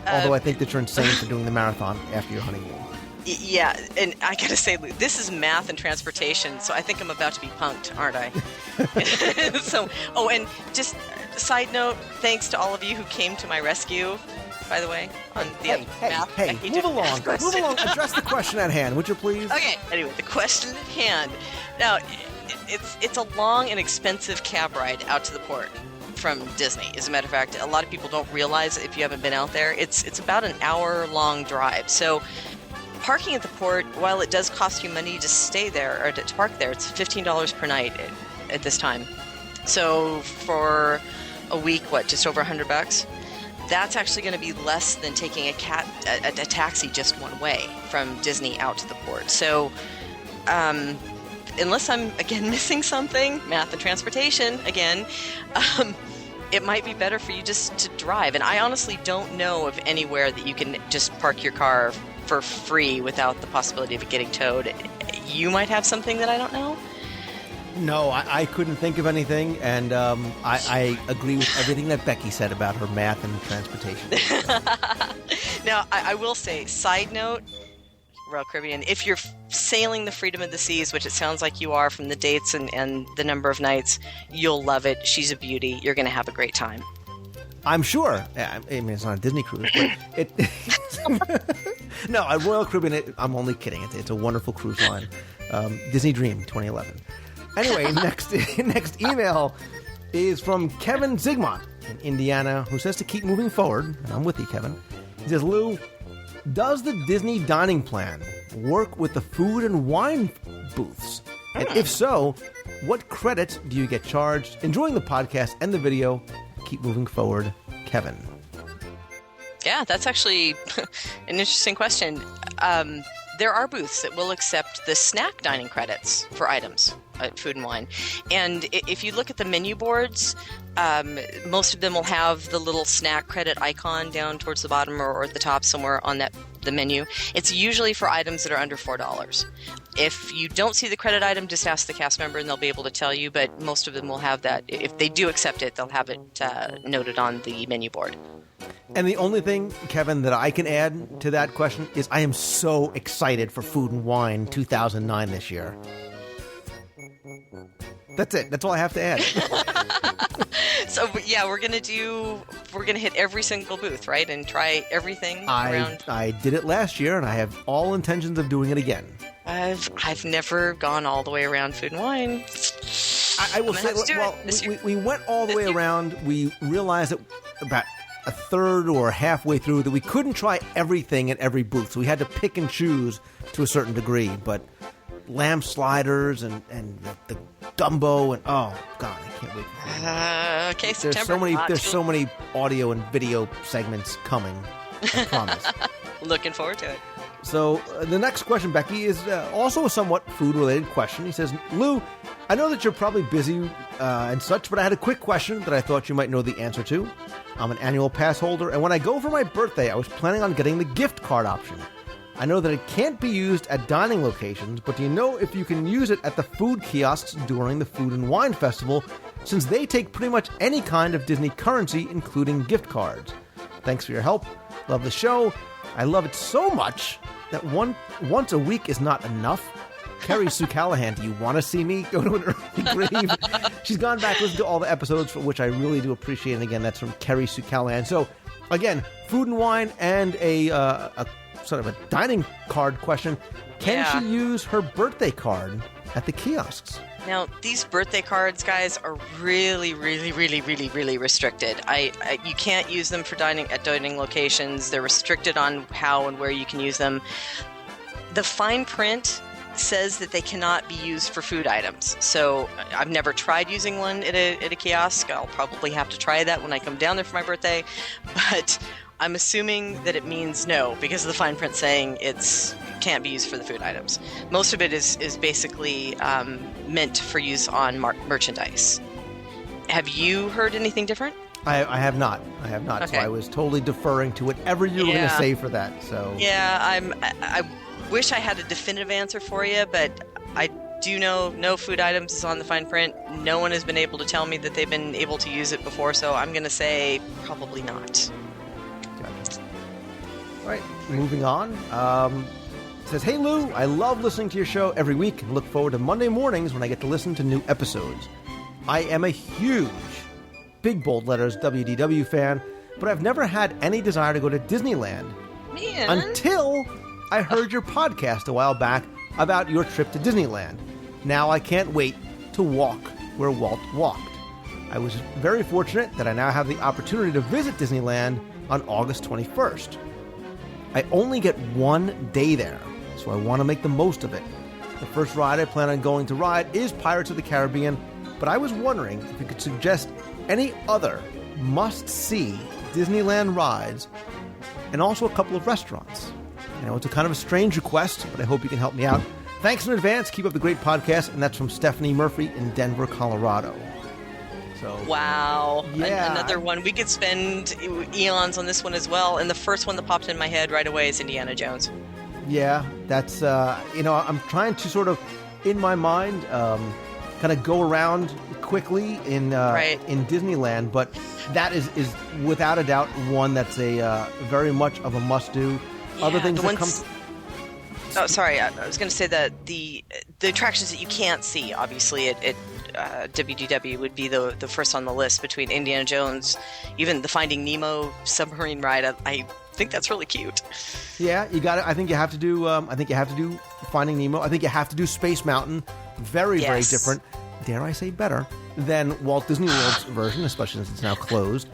Although I think that you're insane for doing the marathon after your honeymoon. Yeah, and I gotta say, Lou, this is math and transportation, so I think I'm about to be punked, aren't I? And just side note, thanks to all of you who came to my rescue, by the way, on the math. Hey, move along. Address the question at hand, would you please? Okay, anyway, the question at hand. Now, it's a long and expensive cab ride out to the port from Disney. As a matter of fact, a lot of people don't realize if you haven't been out there, it's about an hour-long drive. So parking at the port, while it does cost you money to stay there, or to park there, it's $15 per night at this time. So for a week, just over $100? That's actually going to be less than taking a taxi just one way from Disney out to the port. So unless I'm, again, missing something, math and transportation, again, it might be better for you just to drive. And I honestly don't know of anywhere that you can just park your car for free without the possibility of it getting towed. You might have something that I don't know? No, I couldn't think of anything, and I agree with everything that Becky said about her math and transportation. Now, I will say, side note, Royal Caribbean, if you're sailing the Freedom of the Seas, which it sounds like you are from the dates and the number of nights, you'll love it. She's a beauty. You're going to have a great time. I'm sure. I mean, it's not a Disney cruise, but no, a Royal Caribbean, I'm only kidding. It's a wonderful cruise line. Disney Dream 2011. Anyway, next email is from Kevin Zigmont in Indiana, who says to keep moving forward. And I'm with you, Kevin. He says, Lou, does the Disney dining plan work with the food and wine booths? And if so, what credits do you get charged? Enjoying the podcast and the video. Keep moving forward, Kevin. Yeah, that's actually an interesting question. There are booths that will accept the snack dining credits for items, food and wine. And if you look at the menu boards, most of them will have the little snack credit icon down towards the bottom or at the top somewhere on the menu. It's usually for items that are under $4. If you don't see the credit item, just ask the cast member and they'll be able to tell you, but most of them will have that. If they do accept it, they'll have it noted on the menu board. And the only thing, Kevin, that I can add to that question is I am so excited for Food and Wine 2009 this year. That's it. That's all I have to add. So, yeah, we're going to hit every single booth, right? And try everything around. I did it last year, and I have all intentions of doing it again. I've never gone all the way around Food and Wine. I will say, well, we went all the way around. We realized that about a third or halfway through that we couldn't try everything at every booth. So we had to pick and choose to a certain degree. But lamb sliders and the gumbo and oh god, I can't wait. Okay, September. There's so many audio and video segments coming. I promise. Looking forward to it. So the next question, Becky, is also a somewhat food-related question. He says, Lou, I know that you're probably busy and such, but I had a quick question that I thought you might know the answer to. I'm an annual pass holder, and when I go for my birthday, I was planning on getting the gift card option. I know that it can't be used at dining locations, but do you know if you can use it at the food kiosks during the Food and Wine Festival, since they take pretty much any kind of Disney currency, including gift cards? Thanks for your help. Love the show. I love it so much that once a week is not enough. Carrie Sue Callahan, do you want to see me go to an early grave? She's gone back, listened to all the episodes, for which I really do appreciate. And again, that's from Carrie Sue Callahan. So, again, food and wine and a sort of a dining card question. Can she use her birthday card at the kiosks? Now, these birthday cards, guys, are really, really, really, really, really restricted. You can't use them for dining at dining locations. They're restricted on how and where you can use them. The fine print says that they cannot be used for food items. So I've never tried using one at a kiosk. I'll probably have to try that when I come down there for my birthday. But I'm assuming that it means no, because of the fine print saying it can't be used for the food items. Most of it is basically meant for use on merchandise. Have you heard anything different? I have not. Okay. So I was totally deferring to whatever you were going to say for that. So I wish I had a definitive answer for you, but I do know no food items is on the fine print. No one has been able to tell me that they've been able to use it before, so I'm going to say probably not. Gotcha. All right, moving on. It says, hey Lou, I love listening to your show every week and look forward to Monday mornings when I get to listen to new episodes. I am a huge, big bold letters WDW fan, but I've never had any desire to go to Disneyland. Man. Until I heard your podcast a while back about your trip to Disneyland. Now I can't wait to walk where Walt walked. I was very fortunate that I now have the opportunity to visit Disneyland on August 21st. I only get one day there, so I want to make the most of it. The first ride I plan on going to ride is Pirates of the Caribbean, but I was wondering if you could suggest any other must-see Disneyland rides and also a couple of restaurants. I know it's a kind of a strange request, but I hope you can help me out. Thanks in advance. Keep up the great podcast. And that's from Stephanie Murphy in Denver, Colorado. So, wow. Yeah. Another one. We could spend eons on this one as well. And the first one that popped in my head right away is Indiana Jones. Yeah, that's, I'm trying to sort of, in my mind, kind of go around quickly in Disneyland. But that is without a doubt one that's a very much of a must-do. Other things that come. Oh, sorry. I was going to say that the attractions that you can't see, obviously, at WDW would be the first on the list between Indiana Jones, even the Finding Nemo submarine ride. I think that's really cute. Yeah, you got it. I think you have to do. Finding Nemo. I think you have to do Space Mountain. Very different. Dare I say better than Walt Disney World's version, especially since it's now closed.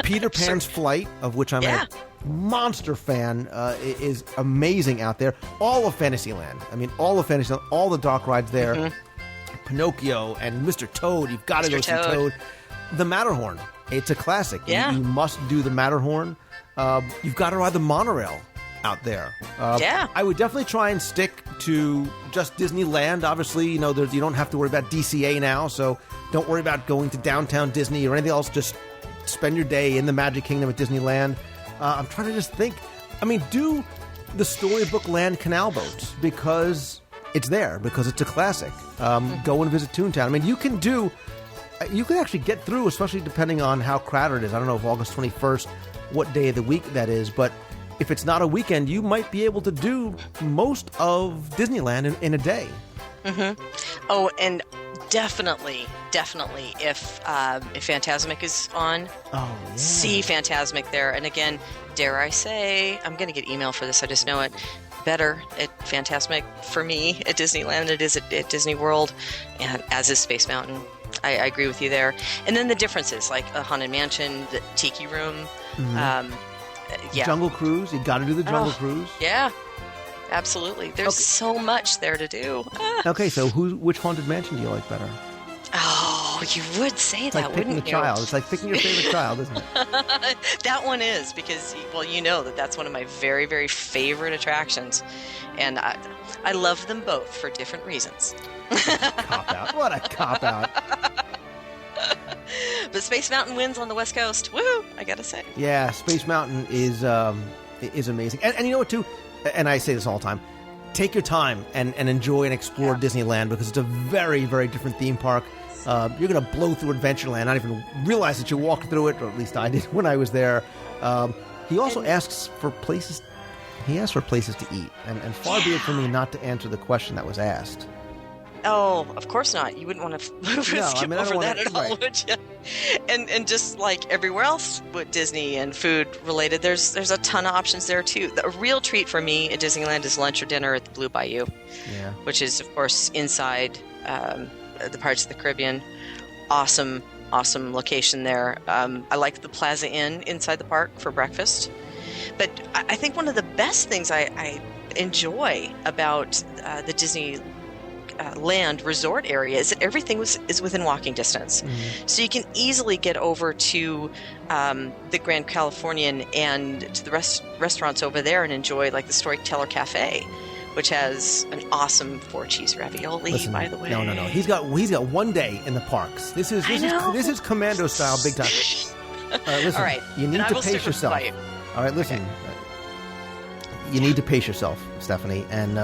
Peter Pan's Flight, of which I'm a monster fan, is amazing out there. All of Fantasyland. I mean, all of Fantasyland, all the dark rides there. Mm-hmm. Pinocchio and Mr. Toad. You've got to go see Toad. The Matterhorn. It's a classic. Yeah. You must do the Matterhorn. You've got to ride the monorail out there. I would definitely try and stick to just Disneyland. Obviously, you don't have to worry about DCA now, so don't worry about going to downtown Disney or anything else. Just spend your day in the Magic Kingdom at Disneyland. I'm trying to just think. I mean, do the Storybook Land canal boats because it's there, because it's a classic. Go and visit Toontown. I mean, you can actually get through, especially depending on how crowded it is. I don't know if August 21st, what day of the week that is, but if it's not a weekend, you might be able to do most of Disneyland in a day. Mm-hmm. Oh, and definitely, if Fantasmic is on, see Fantasmic there. And again, dare I say, I'm going to get email for this, I just know it, better at Fantasmic for me at Disneyland than it is at Disney World, and as is Space Mountain. I agree with you there. And then the differences, like a Haunted Mansion, the Tiki Room. Yeah. Jungle Cruise. You got to do the Jungle Cruise. Yeah, absolutely. There's so much there to do. Okay, so which Haunted Mansion do you like better? Oh, you would say that, wouldn't you? It's like picking a child. It's like picking your favorite child, isn't it? That one is, because, well, you know that's one of my very, very favorite attractions. And I love them both for different reasons. Cop out. What a cop out. But Space Mountain wins on the West Coast. Woo! I gotta say. Yeah, Space Mountain is amazing. And you know what, too? And I say this all the time. Take your time and enjoy and explore Disneyland, because it's a very, very different theme park. You're going to blow through Adventureland, not even realize that you walked through it, or at least I did when I was there. He also asks for places. He asks for places to eat, and far be it from me not to answer the question that was asked. Oh, of course not. You wouldn't want to skip over that at all, would you? And just like everywhere else with Disney and food related, there's a ton of options there too. A real treat for me at Disneyland is lunch or dinner at the Blue Bayou, which is of course inside the Pirates of the Caribbean. Awesome location there. I like the Plaza Inn inside the park for breakfast. But I think one of the best things I enjoy about the Disney land resort area is that everything is within walking distance. So you can easily get over to the Grand Californian and to the restaurants over there and enjoy like the Storyteller Cafe, which has an awesome 4-cheese ravioli. By the way, no. He's got 1 day in the parks. This is commando style, big time. All right, listen. All right. You need to pace yourself. All right, listen. Okay. You need to pace yourself, Stephanie, and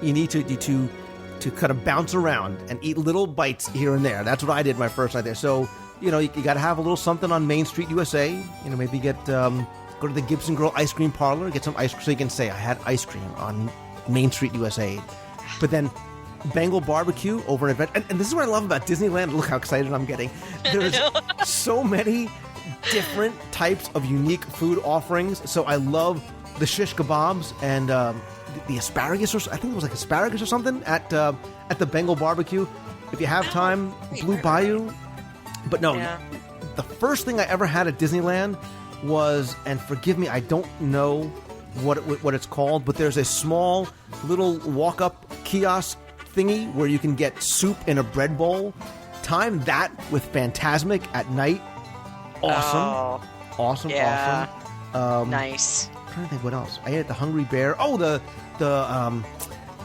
you need to kind of bounce around and eat little bites here and there. That's what I did my first night there. So, you got to have a little something on Main Street USA. Maybe go to the Gibson Girl Ice Cream Parlor, get some ice cream so you can say, I had ice cream on Main Street USA. But then Bengal barbecue over an event. And this is what I love about Disneyland. Look how excited I'm getting. There's so many different types of unique food offerings. So I love the shish kebabs and the asparagus, or I think it was like asparagus or something at the Bengal barbecue. If you have time, Blue Bayou. But no, the first thing I ever had at Disneyland was, and forgive me, I don't know what it's called, but there's a small little walk-up kiosk thingy where you can get soup in a bread bowl. Time that with Fantasmic at night. Awesome. Nice. I'm trying to think what else. I ate at the Hungry Bear. Oh, the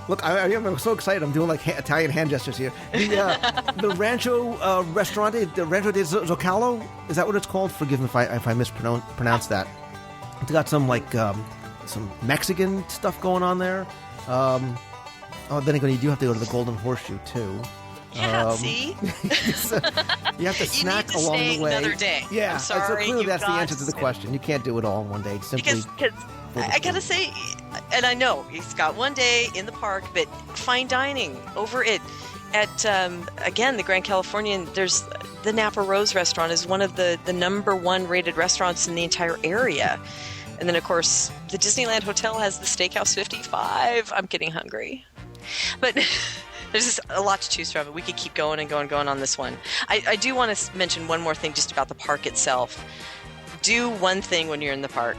look, I'm so excited. I'm doing like Italian hand gestures here. The Rancho Restaurante, the Rancho de Zocalo, is that what it's called? Forgive me if I mispronounce that. It's got some like some Mexican stuff going on there. Then again, you do have to go to the Golden Horseshoe too. Yeah, see? You have to snack along the way. Another day. Yeah, I'm sorry, so clearly that's the answer to the question. You can't do it all in one day. Because I gotta say, and I know he's got 1 day in the park, but fine dining over at again the Grand Californian. There's the Napa Rose restaurant is one of the #1 rated restaurants in the entire area. And then, of course, the Disneyland Hotel has the Steakhouse 55. I'm getting hungry. But there's just a lot to choose from. We could keep going and going on this one. I do want to mention one more thing just about the park itself. Do one thing when you're in the park.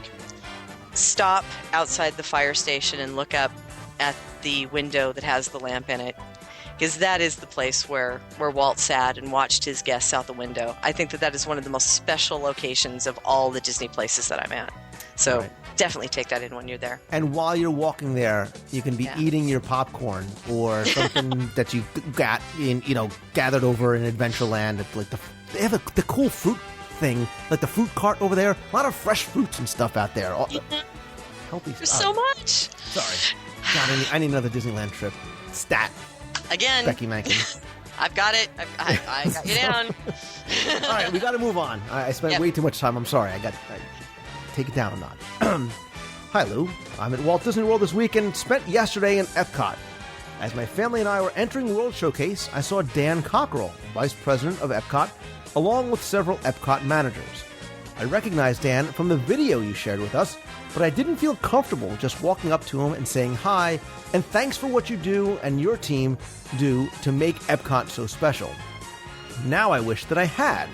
Stop outside the fire station and look up at the window that has the lamp in it. Because that is the place where Walt sat and watched his guests out the window. I think that is one of the most special locations of all the Disney places that I'm at. So definitely take that in when you're there. And while you're walking there, you can be eating your popcorn or something that you got gathered over in Adventureland. Like they have the cool fruit thing, like the fruit cart over there. A lot of fresh fruits and stuff out there. Healthy stuff. There's so much. Sorry. God, I need another Disneyland trip. Stat. Again. Becky Mankin. I've got it. I got you down. All right, we got to move on. I spent way too much time. I'm sorry. I take it down a notch. Hi, Lou. I'm at Walt Disney World this week and spent yesterday in Epcot. As my family and I were entering World Showcase, I saw Dan Cockerell, Vice President of Epcot, along with several Epcot managers. I recognized Dan from the video you shared with us, but I didn't feel comfortable just walking up to him and saying hi, and thanks for what you do and your team do to make Epcot so special. Now I wish that I had.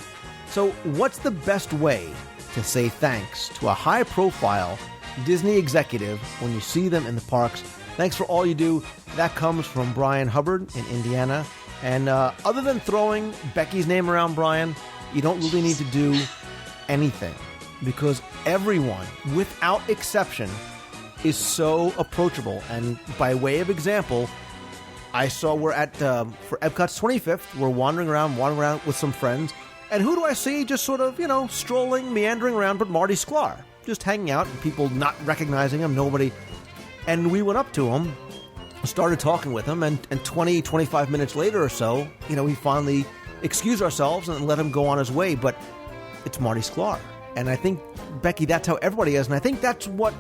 So what's the best way to say thanks to a high-profile Disney executive when you see them in the parks? Thanks for all you do. That comes from Brian Hubbard in Indiana. And other than throwing Becky's name around, Brian, you don't really need to do anything, because everyone, without exception, is so approachable. And by way of example, I saw we're at, for Epcot's 25th, we're wandering around with some friends. And who do I see just sort of, strolling, meandering around, but Marty Sklar, just hanging out, and people not recognizing him, nobody. And we went up to him, started talking with him, and 20, 25 minutes later or so, we finally excused ourselves and let him go on his way. But it's Marty Sklar. And I think, Becky, that's how everybody is. And I think that's what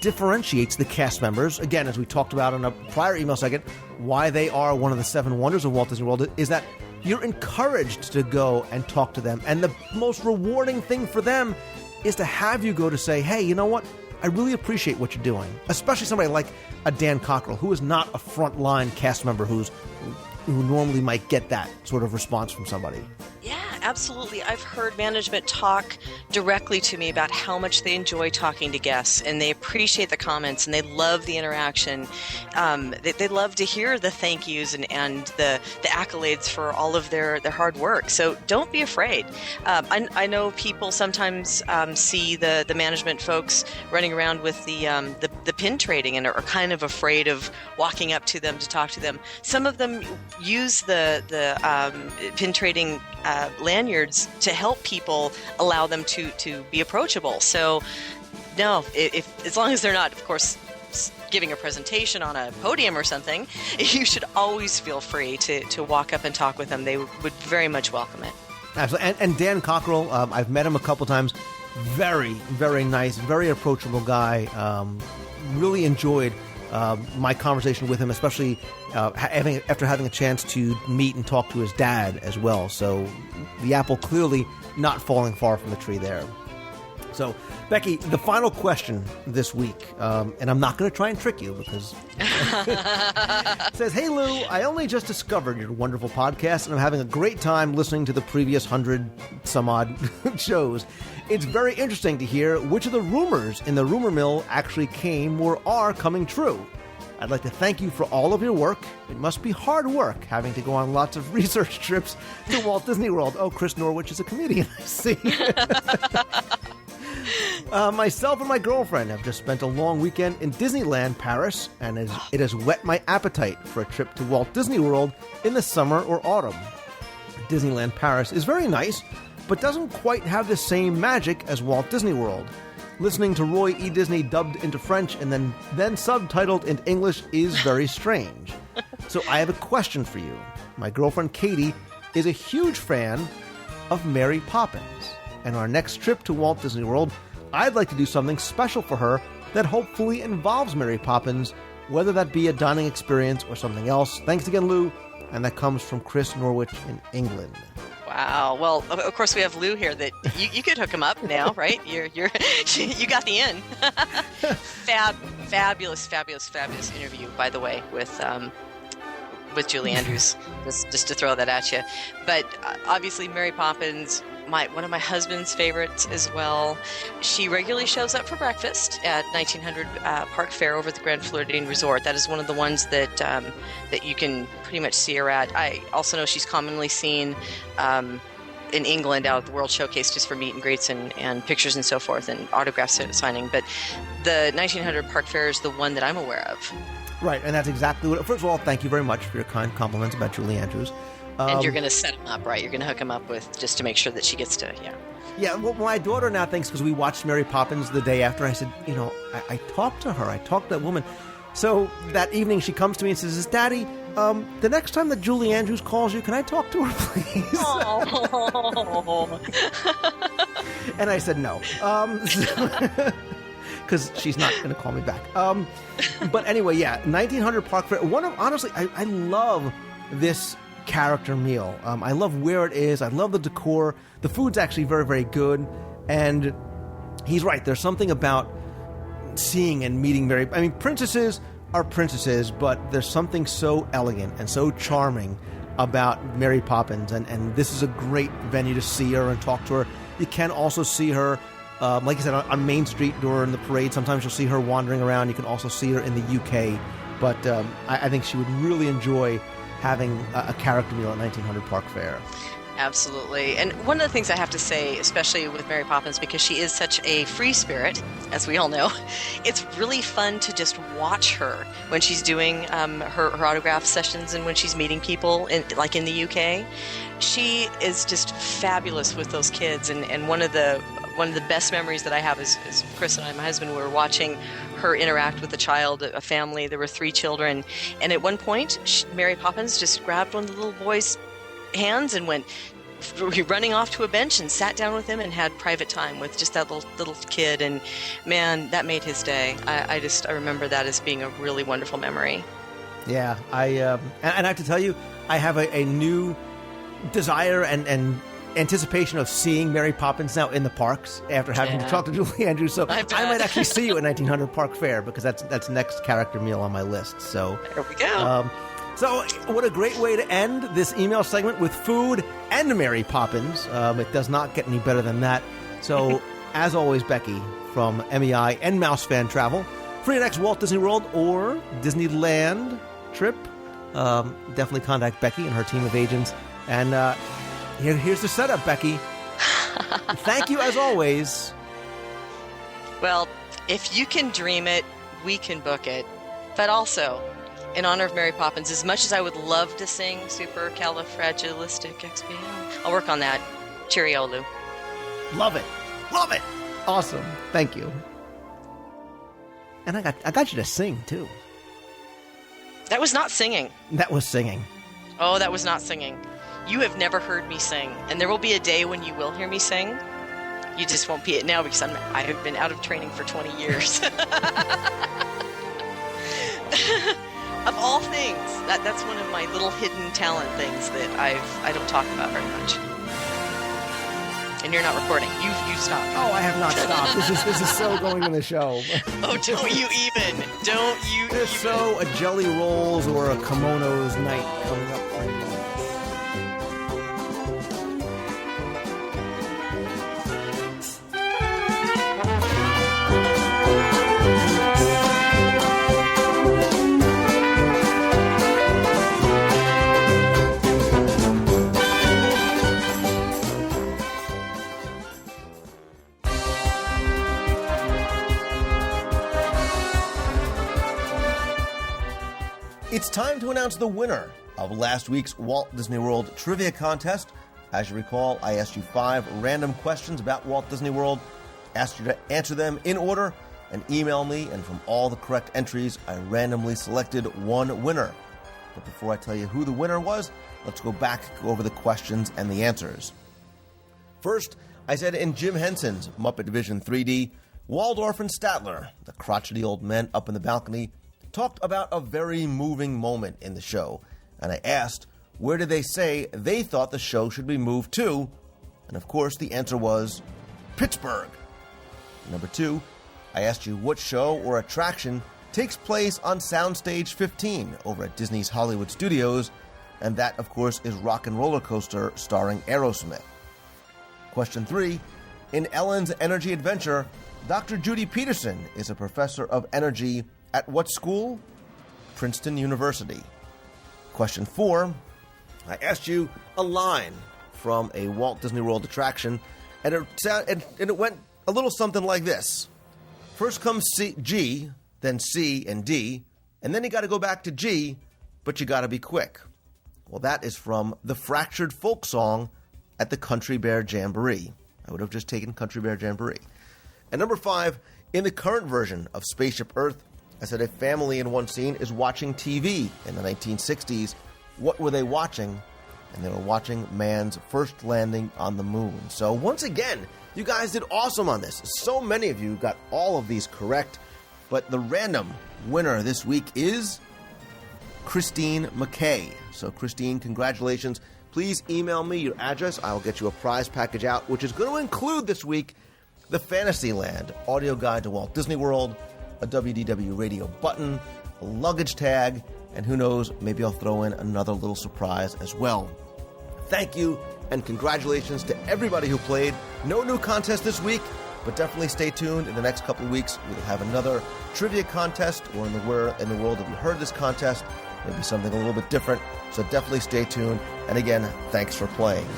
differentiates the cast members, again, as we talked about in a prior email segment, why they are one of the 7 wonders of Walt Disney World, is that you're encouraged to go and talk to them. And the most rewarding thing for them is to have you go to say, hey, you know what? I really appreciate what you're doing. Especially somebody like a Dan Cockrell, who is not a frontline cast member who normally might get that sort of response from somebody. Yeah, absolutely. I've heard management talk directly to me about how much they enjoy talking to guests, and they appreciate the comments, and they love the interaction. They love to hear the thank yous and the accolades for all of their hard work. So don't be afraid. I know people sometimes see the management folks running around with the pin trading and are kind of afraid of walking up to them to talk to them. Some of them use the pin trading lanyards to help people, allow them to be approachable. So no, if as long as they're not, of course, giving a presentation on a podium or something, you should always feel free to walk up and talk with them. They would very much welcome it. Absolutely. And Dan Cockrell, I've met him a couple times. Very, very nice, very approachable guy. Really enjoyed my conversation with him, especially after having a chance to meet and talk to his dad as well. So the apple clearly not falling far from the tree there. So, Becky, the final question this week, and I'm not going to try and trick you because it says, hey, Lou, I only just discovered your wonderful podcast, and I'm having a great time listening to the previous 100-some-odd shows. It's very interesting to hear which of the rumors in the rumor mill actually came or are coming true. I'd like to thank you for all of your work. It must be hard work having to go on lots of research trips to Walt Disney World. Oh, Chris Norwich is a comedian, I see. Myself and my girlfriend have just spent a long weekend in Disneyland Paris, and it has whet my appetite for a trip to Walt Disney World in the summer or autumn. Disneyland Paris is very nice, but doesn't quite have the same magic as Walt Disney World. Listening to Roy E. Disney dubbed into French and then subtitled into English is very strange. So I have a question for you. My girlfriend Katie is a huge fan of Mary Poppins. And our next trip to Walt Disney World, I'd like to do something special for her that hopefully involves Mary Poppins, whether that be a dining experience or something else. Thanks again, Lou. And that comes from Chris Norwich in England. Wow. Well, of course we have Lou here that you could hook him up now, right? You got the in. Fabulous interview, by the way, with Julie Andrews. just to throw that at you. But obviously, Mary Poppins, one of my husband's favorites as well. She regularly shows up for breakfast at 1900 Park Fair over at the Grand Floridian Resort. That is one of the ones that you can pretty much see her at. I also know she's commonly seen in England out at the World Showcase just for meet and greets and pictures and so forth and autograph signing. But the 1900 Park Fair is the one that I'm aware of. Right, and that's exactly what... First of all, thank you very much for your kind compliments about Julie Andrews. And you're going to set him up, right? You're going to hook him up with, just to make sure that she gets to, yeah. Yeah, well, my daughter now thinks, because we watched Mary Poppins the day after, I said, I talked to her. I talked to that woman. So that evening she comes to me and says, Daddy, the next time that Julie Andrews calls you, can I talk to her, please? Oh. And I said no. Because she's not going to call me back. But anyway, yeah, 1900 Park Fair. Honestly, I love this character meal. I love where it is. I love the decor. The food's actually very, very good. And he's right. There's something about seeing and meeting Mary. I mean, princesses are princesses, but there's something so elegant and so charming about Mary Poppins, and this is a great venue to see her and talk to her. You can also see her, like I said, on Main Street during the parade. Sometimes you'll see her wandering around. You can also see her in the UK. But I think she would really enjoy having a character meal at 1900 Park Fair. Absolutely. And one of the things I have to say, especially with Mary Poppins, because she is such a free spirit, as we all know, it's really fun to just watch her when she's doing her autograph sessions and when she's meeting people, like in the UK. She is just fabulous with those kids. And one of the best memories that I have is Chris and I, my husband, were watching her interact with a child, a family. There were 3 children. And at one point, Mary Poppins just grabbed one of the little boy's hands and went running off to a bench and sat down with him and had private time with just that little kid. And man, that made his day. I remember that as being a really wonderful memory. Yeah, and I have to tell you, I have a new desire and anticipation of seeing Mary Poppins now in the parks after having talked to Julie Andrews. So I might actually see you at 1900 Park Fair, because that's next character meal on my list. So there we go. So what a great way to end this email segment with food and Mary Poppins. It does not get any better than that. So as always, Becky from MEI and Mouse Fan Travel, for your next Walt Disney World or Disneyland trip, definitely contact Becky and her team of agents. And here's the setup, Becky. Thank you as always. Well, if you can dream it, we can book it. But also, in honor of Mary Poppins, as much as I would love to sing Supercalifragilisticexpialidocious, I'll work on that. Cheerio, Lou. Love it. Love it. Awesome. Thank you. And I got you to sing, too. That was not singing. That was singing. Oh, that was not singing. You have never heard me sing, and there will be a day when you will hear me sing. You just won't be it now because I have been out of training for 20 years. Of all things, that's one of my little hidden talent things that I don't talk about very much. And you're not recording. You stopped. Oh, I have not stopped. This is so going in the show. Oh, don't you even. Don't you There's even. So a jelly rolls or a kimonos night coming up for you. It's time to announce the winner of last week's Walt Disney World Trivia Contest. As you recall, I asked you 5 random questions about Walt Disney World, asked you to answer them in order, and email me, and from all the correct entries, I randomly selected one winner. But before I tell you who the winner was, let's go back, go over the questions and the answers. First, I said in Jim Henson's Muppet Vision 3D, Waldorf and Statler, the crotchety old men up in the balcony, talked about a very moving moment in the show, and I asked, where did they say they thought the show should be moved to? And of course, the answer was Pittsburgh. Number 2, I asked you what show or attraction takes place on Soundstage 15 over at Disney's Hollywood Studios, and that, of course, is Rock and Roller Coaster starring Aerosmith. Question 3, in Ellen's Energy Adventure, Dr. Judy Peterson is a professor of energy at what school? Princeton University. Question 4, I asked you a line from a Walt Disney World attraction, and it went a little something like this. First comes G, then C and D, and then you got to go back to G, but you got to be quick. Well, that is from the Fractured Folk Song at the Country Bear Jamboree. I would have just taken Country Bear Jamboree. And number 5, in the current version of Spaceship Earth, I said a family in one scene is watching TV in the 1960s. What were they watching? And they were watching man's first landing on the moon. So once again, you guys did awesome on this. So many of you got all of these correct. But the random winner this week is Christine McKay. So Christine, congratulations. Please email me your address. I will get you a prize package out, which is going to include this week the Fantasyland audio guide to Walt Disney World, a WDW radio button, a luggage tag, and who knows, maybe I'll throw in another little surprise as well. Thank you, and congratulations to everybody who played. No new contest this week, but definitely stay tuned. In the next couple of weeks, we'll have another trivia contest, or in the world of You Heard This contest, maybe something a little bit different. So definitely stay tuned. And again, thanks for playing.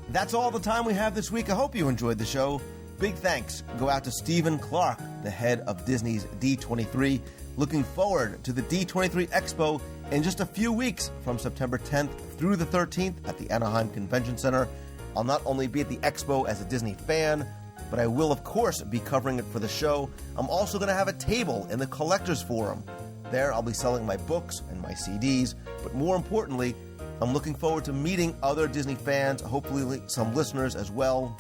That's all the time we have this week. I hope you enjoyed the show. Big thanks go out to Stephen Clark, the head of Disney's D23. Looking forward to the D23 Expo in just a few weeks from September 10th through the 13th at the Anaheim Convention Center. I'll not only be at the Expo as a Disney fan, but I will, of course, be covering it for the show. I'm also going to have a table in the Collectors Forum. There, I'll be selling my books and my CDs, but more importantly, I'm looking forward to meeting other Disney fans, hopefully some listeners as well.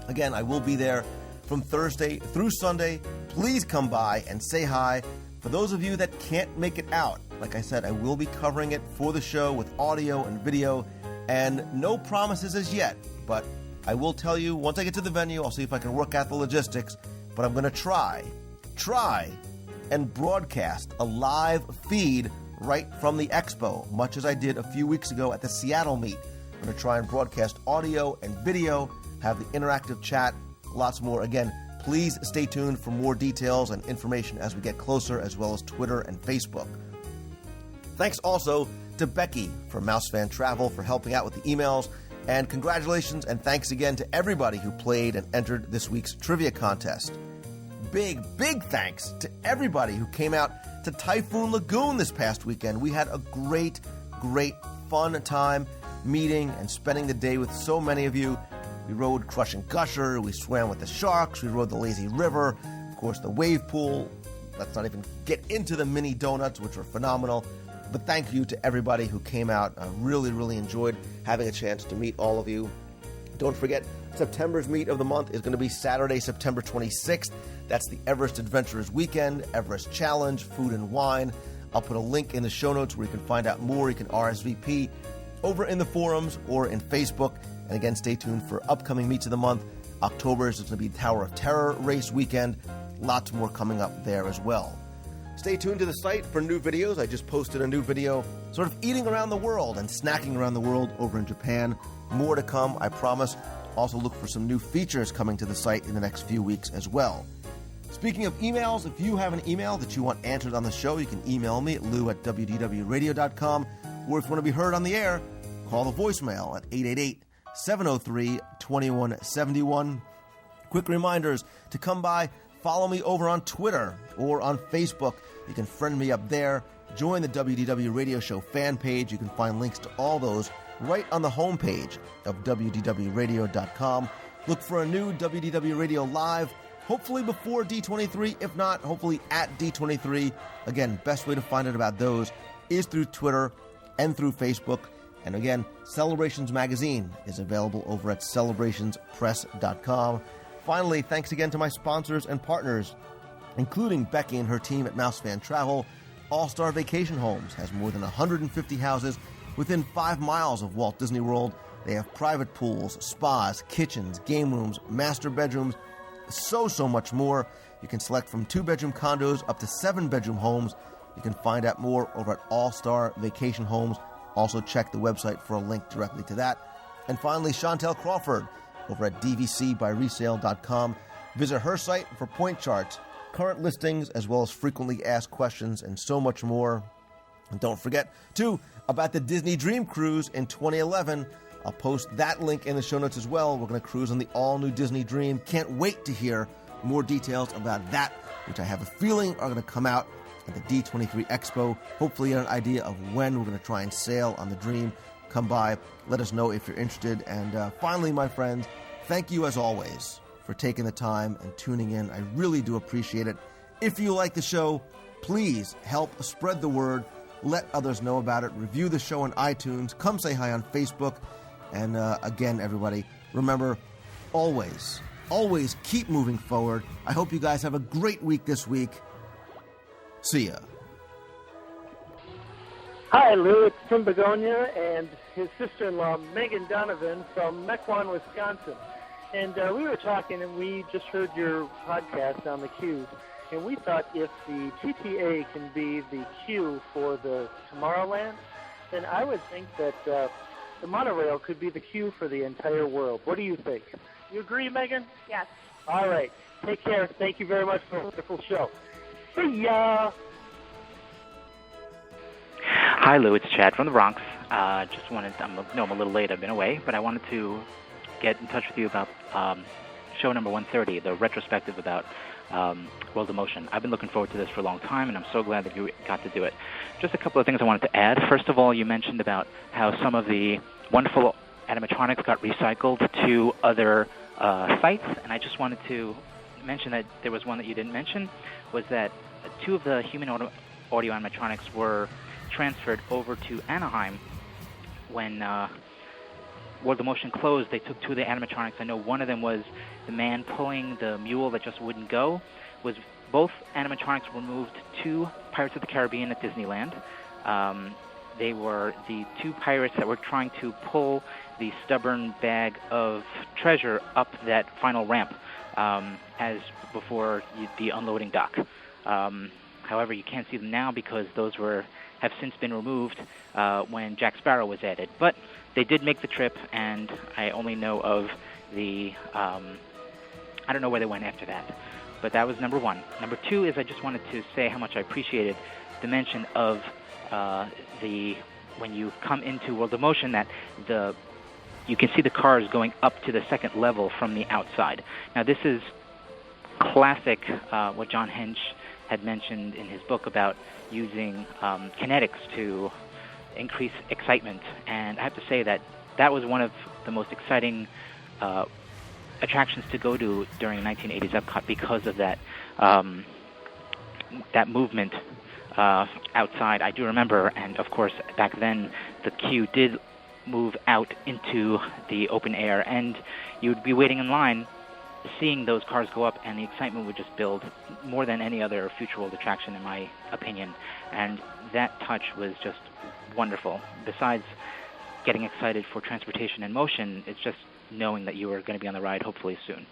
Again, I will be there from Thursday through Sunday. Please come by and say hi. For those of you that can't make it out, like I said, I will be covering it for the show with audio and video, and no promises as yet, but I will tell you, once I get to the venue, I'll see if I can work out the logistics, but I'm going to try and broadcast a live feed right from the Expo, much as I did a few weeks ago at the Seattle meet. I'm going to try and broadcast audio and video, have the interactive chat, lots more. Again, please stay tuned for more details and information as we get closer, as well as Twitter and Facebook. Thanks also to Becky from Mouse Fan Travel for helping out with the emails, and congratulations and thanks again to everybody who played and entered this week's trivia contest. Big thanks to everybody who came out to Typhoon Lagoon this past weekend. We had a great fun time meeting and spending the day with so many of you. We rode Crush and Gusher, we swam with the sharks, we rode the lazy river, of course the wave pool. Let's not even get into the mini donuts, which were phenomenal. But thank you to everybody who came out. I really enjoyed having a chance to meet all of you. Don't forget, September's meet of the month is going to be Saturday, September 26th. That's the Everest Adventurers Weekend, Everest Challenge, Food and Wine. I'll put a link in the show notes where you can find out more. You can RSVP over in the forums or in Facebook. And again, stay tuned for upcoming meets of the month. October is going to be Tower of Terror Race Weekend. Lots more coming up there as well. Stay tuned to the site for new videos. I just posted a new video sort of eating around the world and snacking around the world over in Japan. More to come, I promise. Also look for some new features coming to the site in the next few weeks as well. Speaking of emails, if you have an email that you want answered on the show, you can email me at lou@wdwradio.com, or if you want to be heard on the air, call the voicemail at 888-703-2171. Quick reminders to come by, follow me over on Twitter or on Facebook. You can friend me up there. Join the WDW Radio Show fan page. You can find links to all those right on the homepage of WDWRadio.com. Look for a new WDW Radio Live, hopefully before D23. If not, hopefully at D23. Again, best way to find out about those is through Twitter and through Facebook. And again, Celebrations Magazine is available over at celebrationspress.com. Finally, thanks again to my sponsors and partners, including Becky and her team at Mouse Fan Travel. All-Star Vacation Homes has more than 150 houses within 5 miles of Walt Disney World. They have private pools, spas, kitchens, game rooms, master bedrooms, so much more. You can select from 2-bedroom condos up to 7-bedroom homes. You can find out more over at All-Star Vacation Homes. Also check the website for a link directly to that. And finally, Chantel Crawford over at dvcbyresale.com. Visit her site for point charts, current listings, as well as frequently asked questions and so much more. And don't forget, too, about the Disney Dream Cruise in 2011. I'll post that link in the show notes as well. We're going to cruise on the all-new Disney Dream. Can't wait to hear more details about that, which I have a feeling are going to come out at the D23 Expo. Hopefully an idea of when we're going to try and sail on the Dream. Come by, let us know if you're interested. And finally, my friends, thank you as always for taking the time and tuning in. I really do appreciate it. If you like the show, please help spread the word. Let others know about it. Review the show on iTunes. Come say hi on Facebook. And again, everybody, remember, always keep moving forward. I hope you guys have a great week this week. See ya. Hi, Lou. It's Tim Begonia and his sister-in-law, Megan Donovan, from Mequon, Wisconsin. And we were talking, and we just heard your podcast on the queues. And we thought if the TTA can be the queue for the Tomorrowland, then I would think that the monorail could be the queue for the entire world. What do you think? You agree, Megan? Yes. All right. Take care. Thank you very much for a wonderful show. See ya! Hi, Lou. It's Chad from the Bronx. Just wanted, I'm a little late. I've been away, but I wanted to get in touch with you about show number 130, the retrospective about World of Motion. I've been looking forward to this for a long time, and I'm so glad that you got to do it. Just a couple of things I wanted to add. First of all, you mentioned about how some of the wonderful animatronics got recycled to other sites, and I just wanted to mention that there was one that you didn't mention, was that two of the human audio animatronics were transferred over to Anaheim when World of Motion closed. They took two of the animatronics. I know one of them was the man pulling the mule that just wouldn't go. Both animatronics were moved to Pirates of the Caribbean at Disneyland. They were the two pirates that were trying to pull the stubborn bag of treasure up that final ramp as before the unloading dock. However, you can't see them now because those have since been removed when Jack Sparrow was added. But they did make the trip, and I only know of the... I don't know where they went after that. But that was number one. Number two is I just wanted to say how much I appreciated the mention of when you come into World of Motion, that you can see the cars going up to the second level from the outside. Now, this is classic what John Hench had mentioned in his book about using kinetics to increase excitement. And I have to say that was one of the most exciting attractions to go to during 1980s Epcot because of that movement outside. I do remember, and of course back then the queue did move out into the open air, and you would be waiting in line seeing those cars go up, and the excitement would just build more than any other Future World attraction, in my opinion. And that touch was just wonderful. Besides getting excited for transportation and motion, it's just knowing that you are going to be on the ride hopefully soon.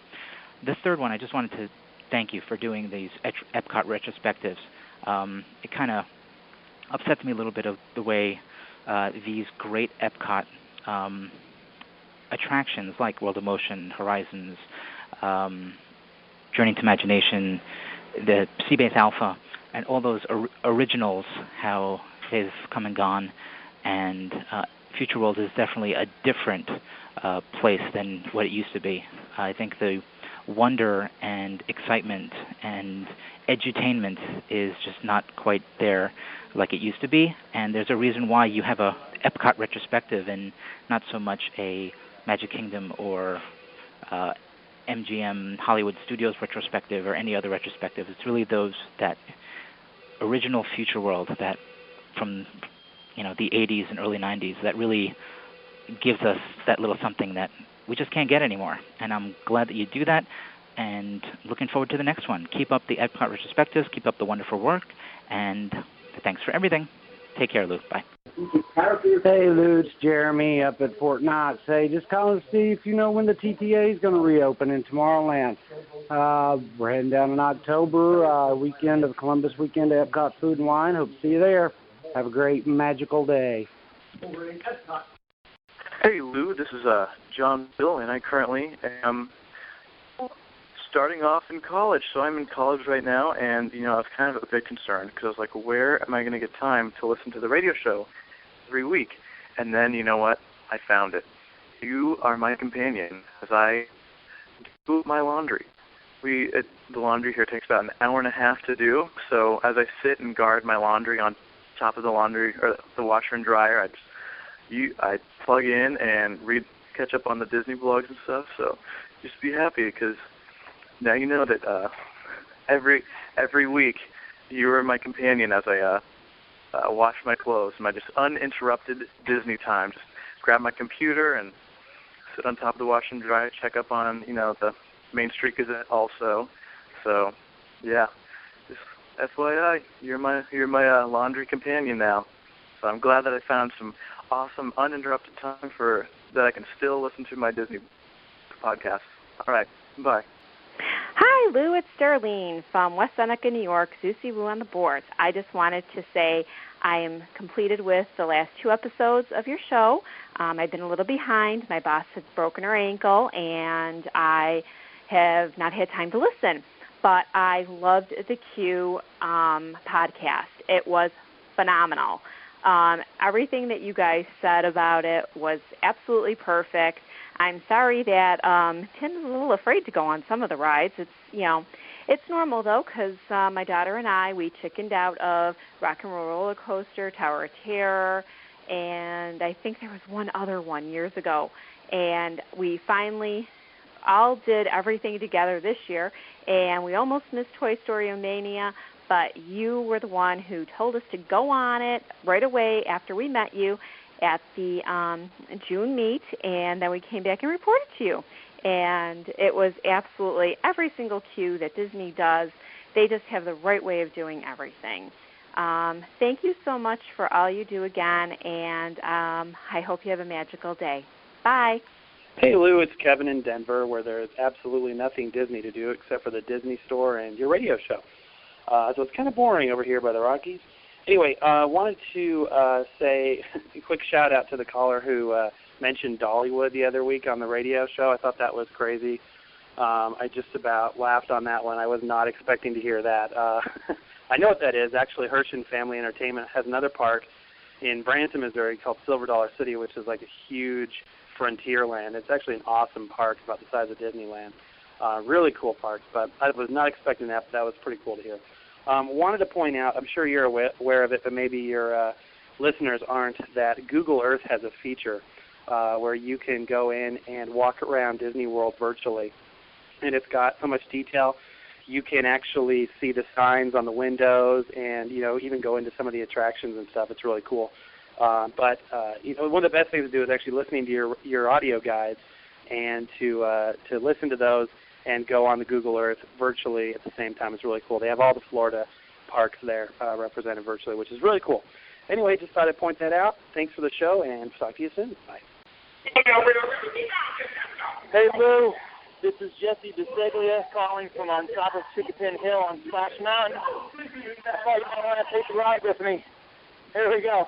The third one, I just wanted to thank you for doing these Epcot retrospectives. It kind of upsets me a little bit of the way these great Epcot attractions like World of Motion, Horizons, Journey to Imagination, the Seabase Alpha, and all those originals, how they've come and gone. And Future World is definitely a different place than what it used to be. I think the wonder and excitement and edutainment is just not quite there like it used to be, and there's a reason why you have a Epcot retrospective and not so much a Magic Kingdom or MGM Hollywood Studios retrospective or any other retrospective. It's really that original Future World that from the 80s and early 90s that really gives us that little something that we just can't get anymore. And I'm glad that you do that, and looking forward to the next one. Keep up the Epcot retrospectives, keep up the wonderful work, and thanks for everything. Take care, Lou. Bye. Hey, Lou, it's Jeremy up at Fort Knox. Hey, just calling to see if you know when the TTA is going to reopen in Tomorrowland. We're heading down in October, weekend of Columbus weekend at Epcot Food and Wine. Hope to see you there. Have a great, magical day. Hey, Lou, this is John Bill, and I currently am starting off in college. So I'm in college right now, and, I was kind of a bit concerned because I was like, where am I going to get time to listen to the radio show every week? And then, you know what? I found it. You are my companion as I do my laundry. The laundry here takes about an hour and a half to do, so as I sit and guard my laundry on top of the laundry or the washer and dryer, I plug in and catch up on the Disney blogs and stuff. So just be happy because now you know that every week you are my companion as I wash my clothes. My just uninterrupted Disney time. Just grab my computer and sit on top of the wash and dryer, check up on the Main Street Gazette also. So yeah, just FYI, you're my laundry companion now. So I'm glad that I found some awesome uninterrupted time that I can still listen to my Disney podcast. All right, bye. Hi, Lou. It's Darlene from West Seneca, New York. Zusi Lou on the board. I just wanted to say I am completed with the last 2 episodes of your show. I've been a little behind. My boss had broken her ankle, and I have not had time to listen. But I loved the Q podcast. It was phenomenal. Everything that you guys said about it was absolutely perfect. I'm sorry that Tim is a little afraid to go on some of the rides. It's normal, though, because my daughter and we chickened out of Rock and Roll Roller Coaster, Tower of Terror, and I think there was one other one years ago. And we finally all did everything together this year, and we almost missed Toy Story Mania, but you were the one who told us to go on it right away after we met you at the June meet, and then we came back and reported to you. And it was absolutely every single cue that Disney does. They just have the right way of doing everything. Thank you so much for all you do again, and I hope you have a magical day. Bye. Hey, Lou, it's Kevin in Denver, where there's absolutely nothing Disney to do except for the Disney Store and your radio show. So it's kind of boring over here by the Rockies. Anyway, I wanted to say a quick shout-out to the caller who mentioned Dollywood the other week on the radio show. I thought that was crazy. I just about laughed on that one. I was not expecting to hear that. I know what that is. Actually, Hershey Family Entertainment has another park in Branson, Missouri called Silver Dollar City, which is like a huge frontier land. It's actually an awesome park about the size of Disneyland. Really cool park, but I was not expecting that, but that was pretty cool to hear. Wanted to point out, I'm sure you're aware of it, but maybe your listeners aren't, that Google Earth has a feature where you can go in and walk around Disney World virtually. And it's got so much detail. You can actually see the signs on the windows and, even go into some of the attractions and stuff. It's really cool. But one of the best things to do is actually listening to your audio guides and to listen to those and go on the Google Earth virtually at the same time. It's really cool. They have all the Florida parks there represented virtually, which is really cool. Anyway, just thought I'd point that out. Thanks for the show, and talk to you soon. Bye. Hey, Lou. This is Jesse DeSeglia calling from on top of Chickapin Hill on Splash Mountain. I thought you might want to take a ride with me. Here we go.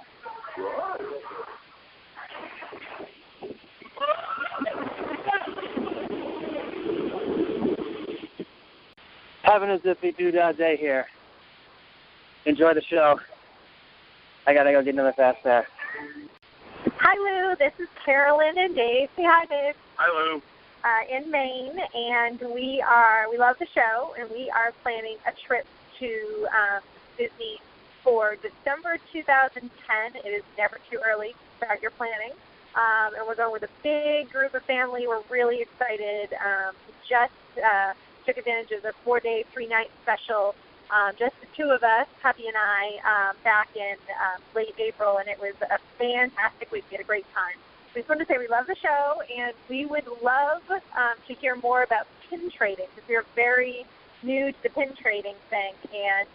Having a zippy doo-dah day here. Enjoy the show. I gotta go get another fast pass. Hi, Lou. This is Carolyn and Dave. Say hi, Dave. Hi, Lou. In Maine, and we love the show, and we are planning a trip to Disney for December 2010. It is never too early to start your planning. And we're going with a big group of family. We're really excited. Just took advantage of the 4-day, 3-night special, just the two of us, Puppy and I, back in late April, and it was a fantastic week. We had a great time. We just wanted to say we love the show, and we would love to hear more about pin trading, because we're very new to the pin trading thing, and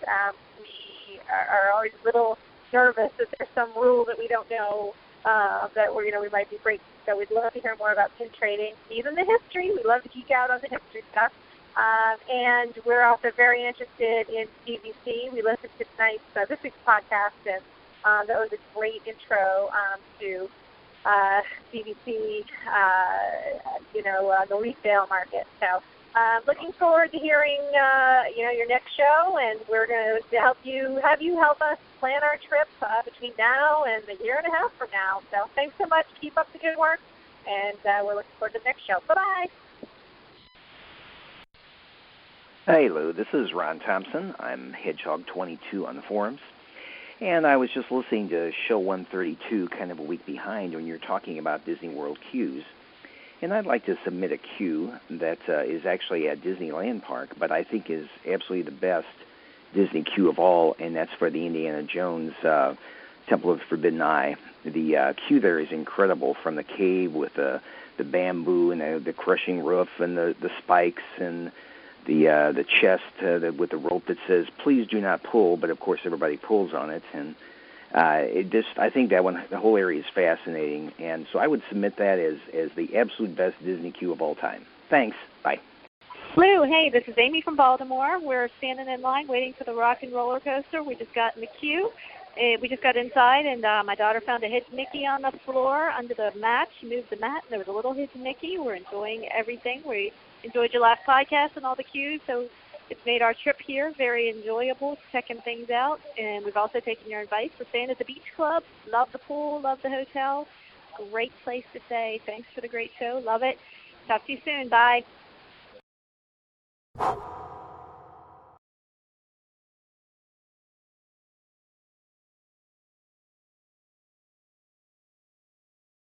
we are always a little nervous that there's some rule that we don't know that we might be breaking. So we'd love to hear more about pin trading, even the history. We love to geek out on the history stuff. And we're also very interested in DVC. We listened to this week's podcast, and that was a great intro to DVC, the retail market. So looking forward to hearing, your next show, and we're going to have you help us plan our trip between now and a year and a half from now. So thanks so much. Keep up the good work, and we're looking forward to the next show. Bye-bye. Hey, Lou. This is Ron Thompson. I'm Hedgehog22 on the forums. And I was just listening to show 132, kind of a week behind, when you're talking about Disney World queues. And I'd like to submit a queue that is actually at Disneyland Park, but I think is absolutely the best Disney queue of all, and that's for the Indiana Jones Temple of the Forbidden Eye. The queue there is incredible, from the cave with the bamboo and the crushing roof and the spikes and the chest with the rope that says, "Please do not pull," but of course everybody pulls on it, and I think that one, the whole area is fascinating, and so I would submit that as the absolute best Disney queue of all time. Thanks. Bye. Lou, hey, this is Amy from Baltimore. We're standing in line waiting for the rock and roller coaster. We just got in the queue. We just got inside, and my daughter found a hidden Mickey on the floor under the mat. She moved the mat, and there was a little hidden Mickey. We're enjoying everything. We enjoyed your last podcast and all the queues, so it's made our trip here very enjoyable, checking things out. And we've also taken your advice. We're staying at the beach club. Love the pool, love the hotel. Great place to stay. Thanks for the great show. Love it. Talk to you soon. Bye.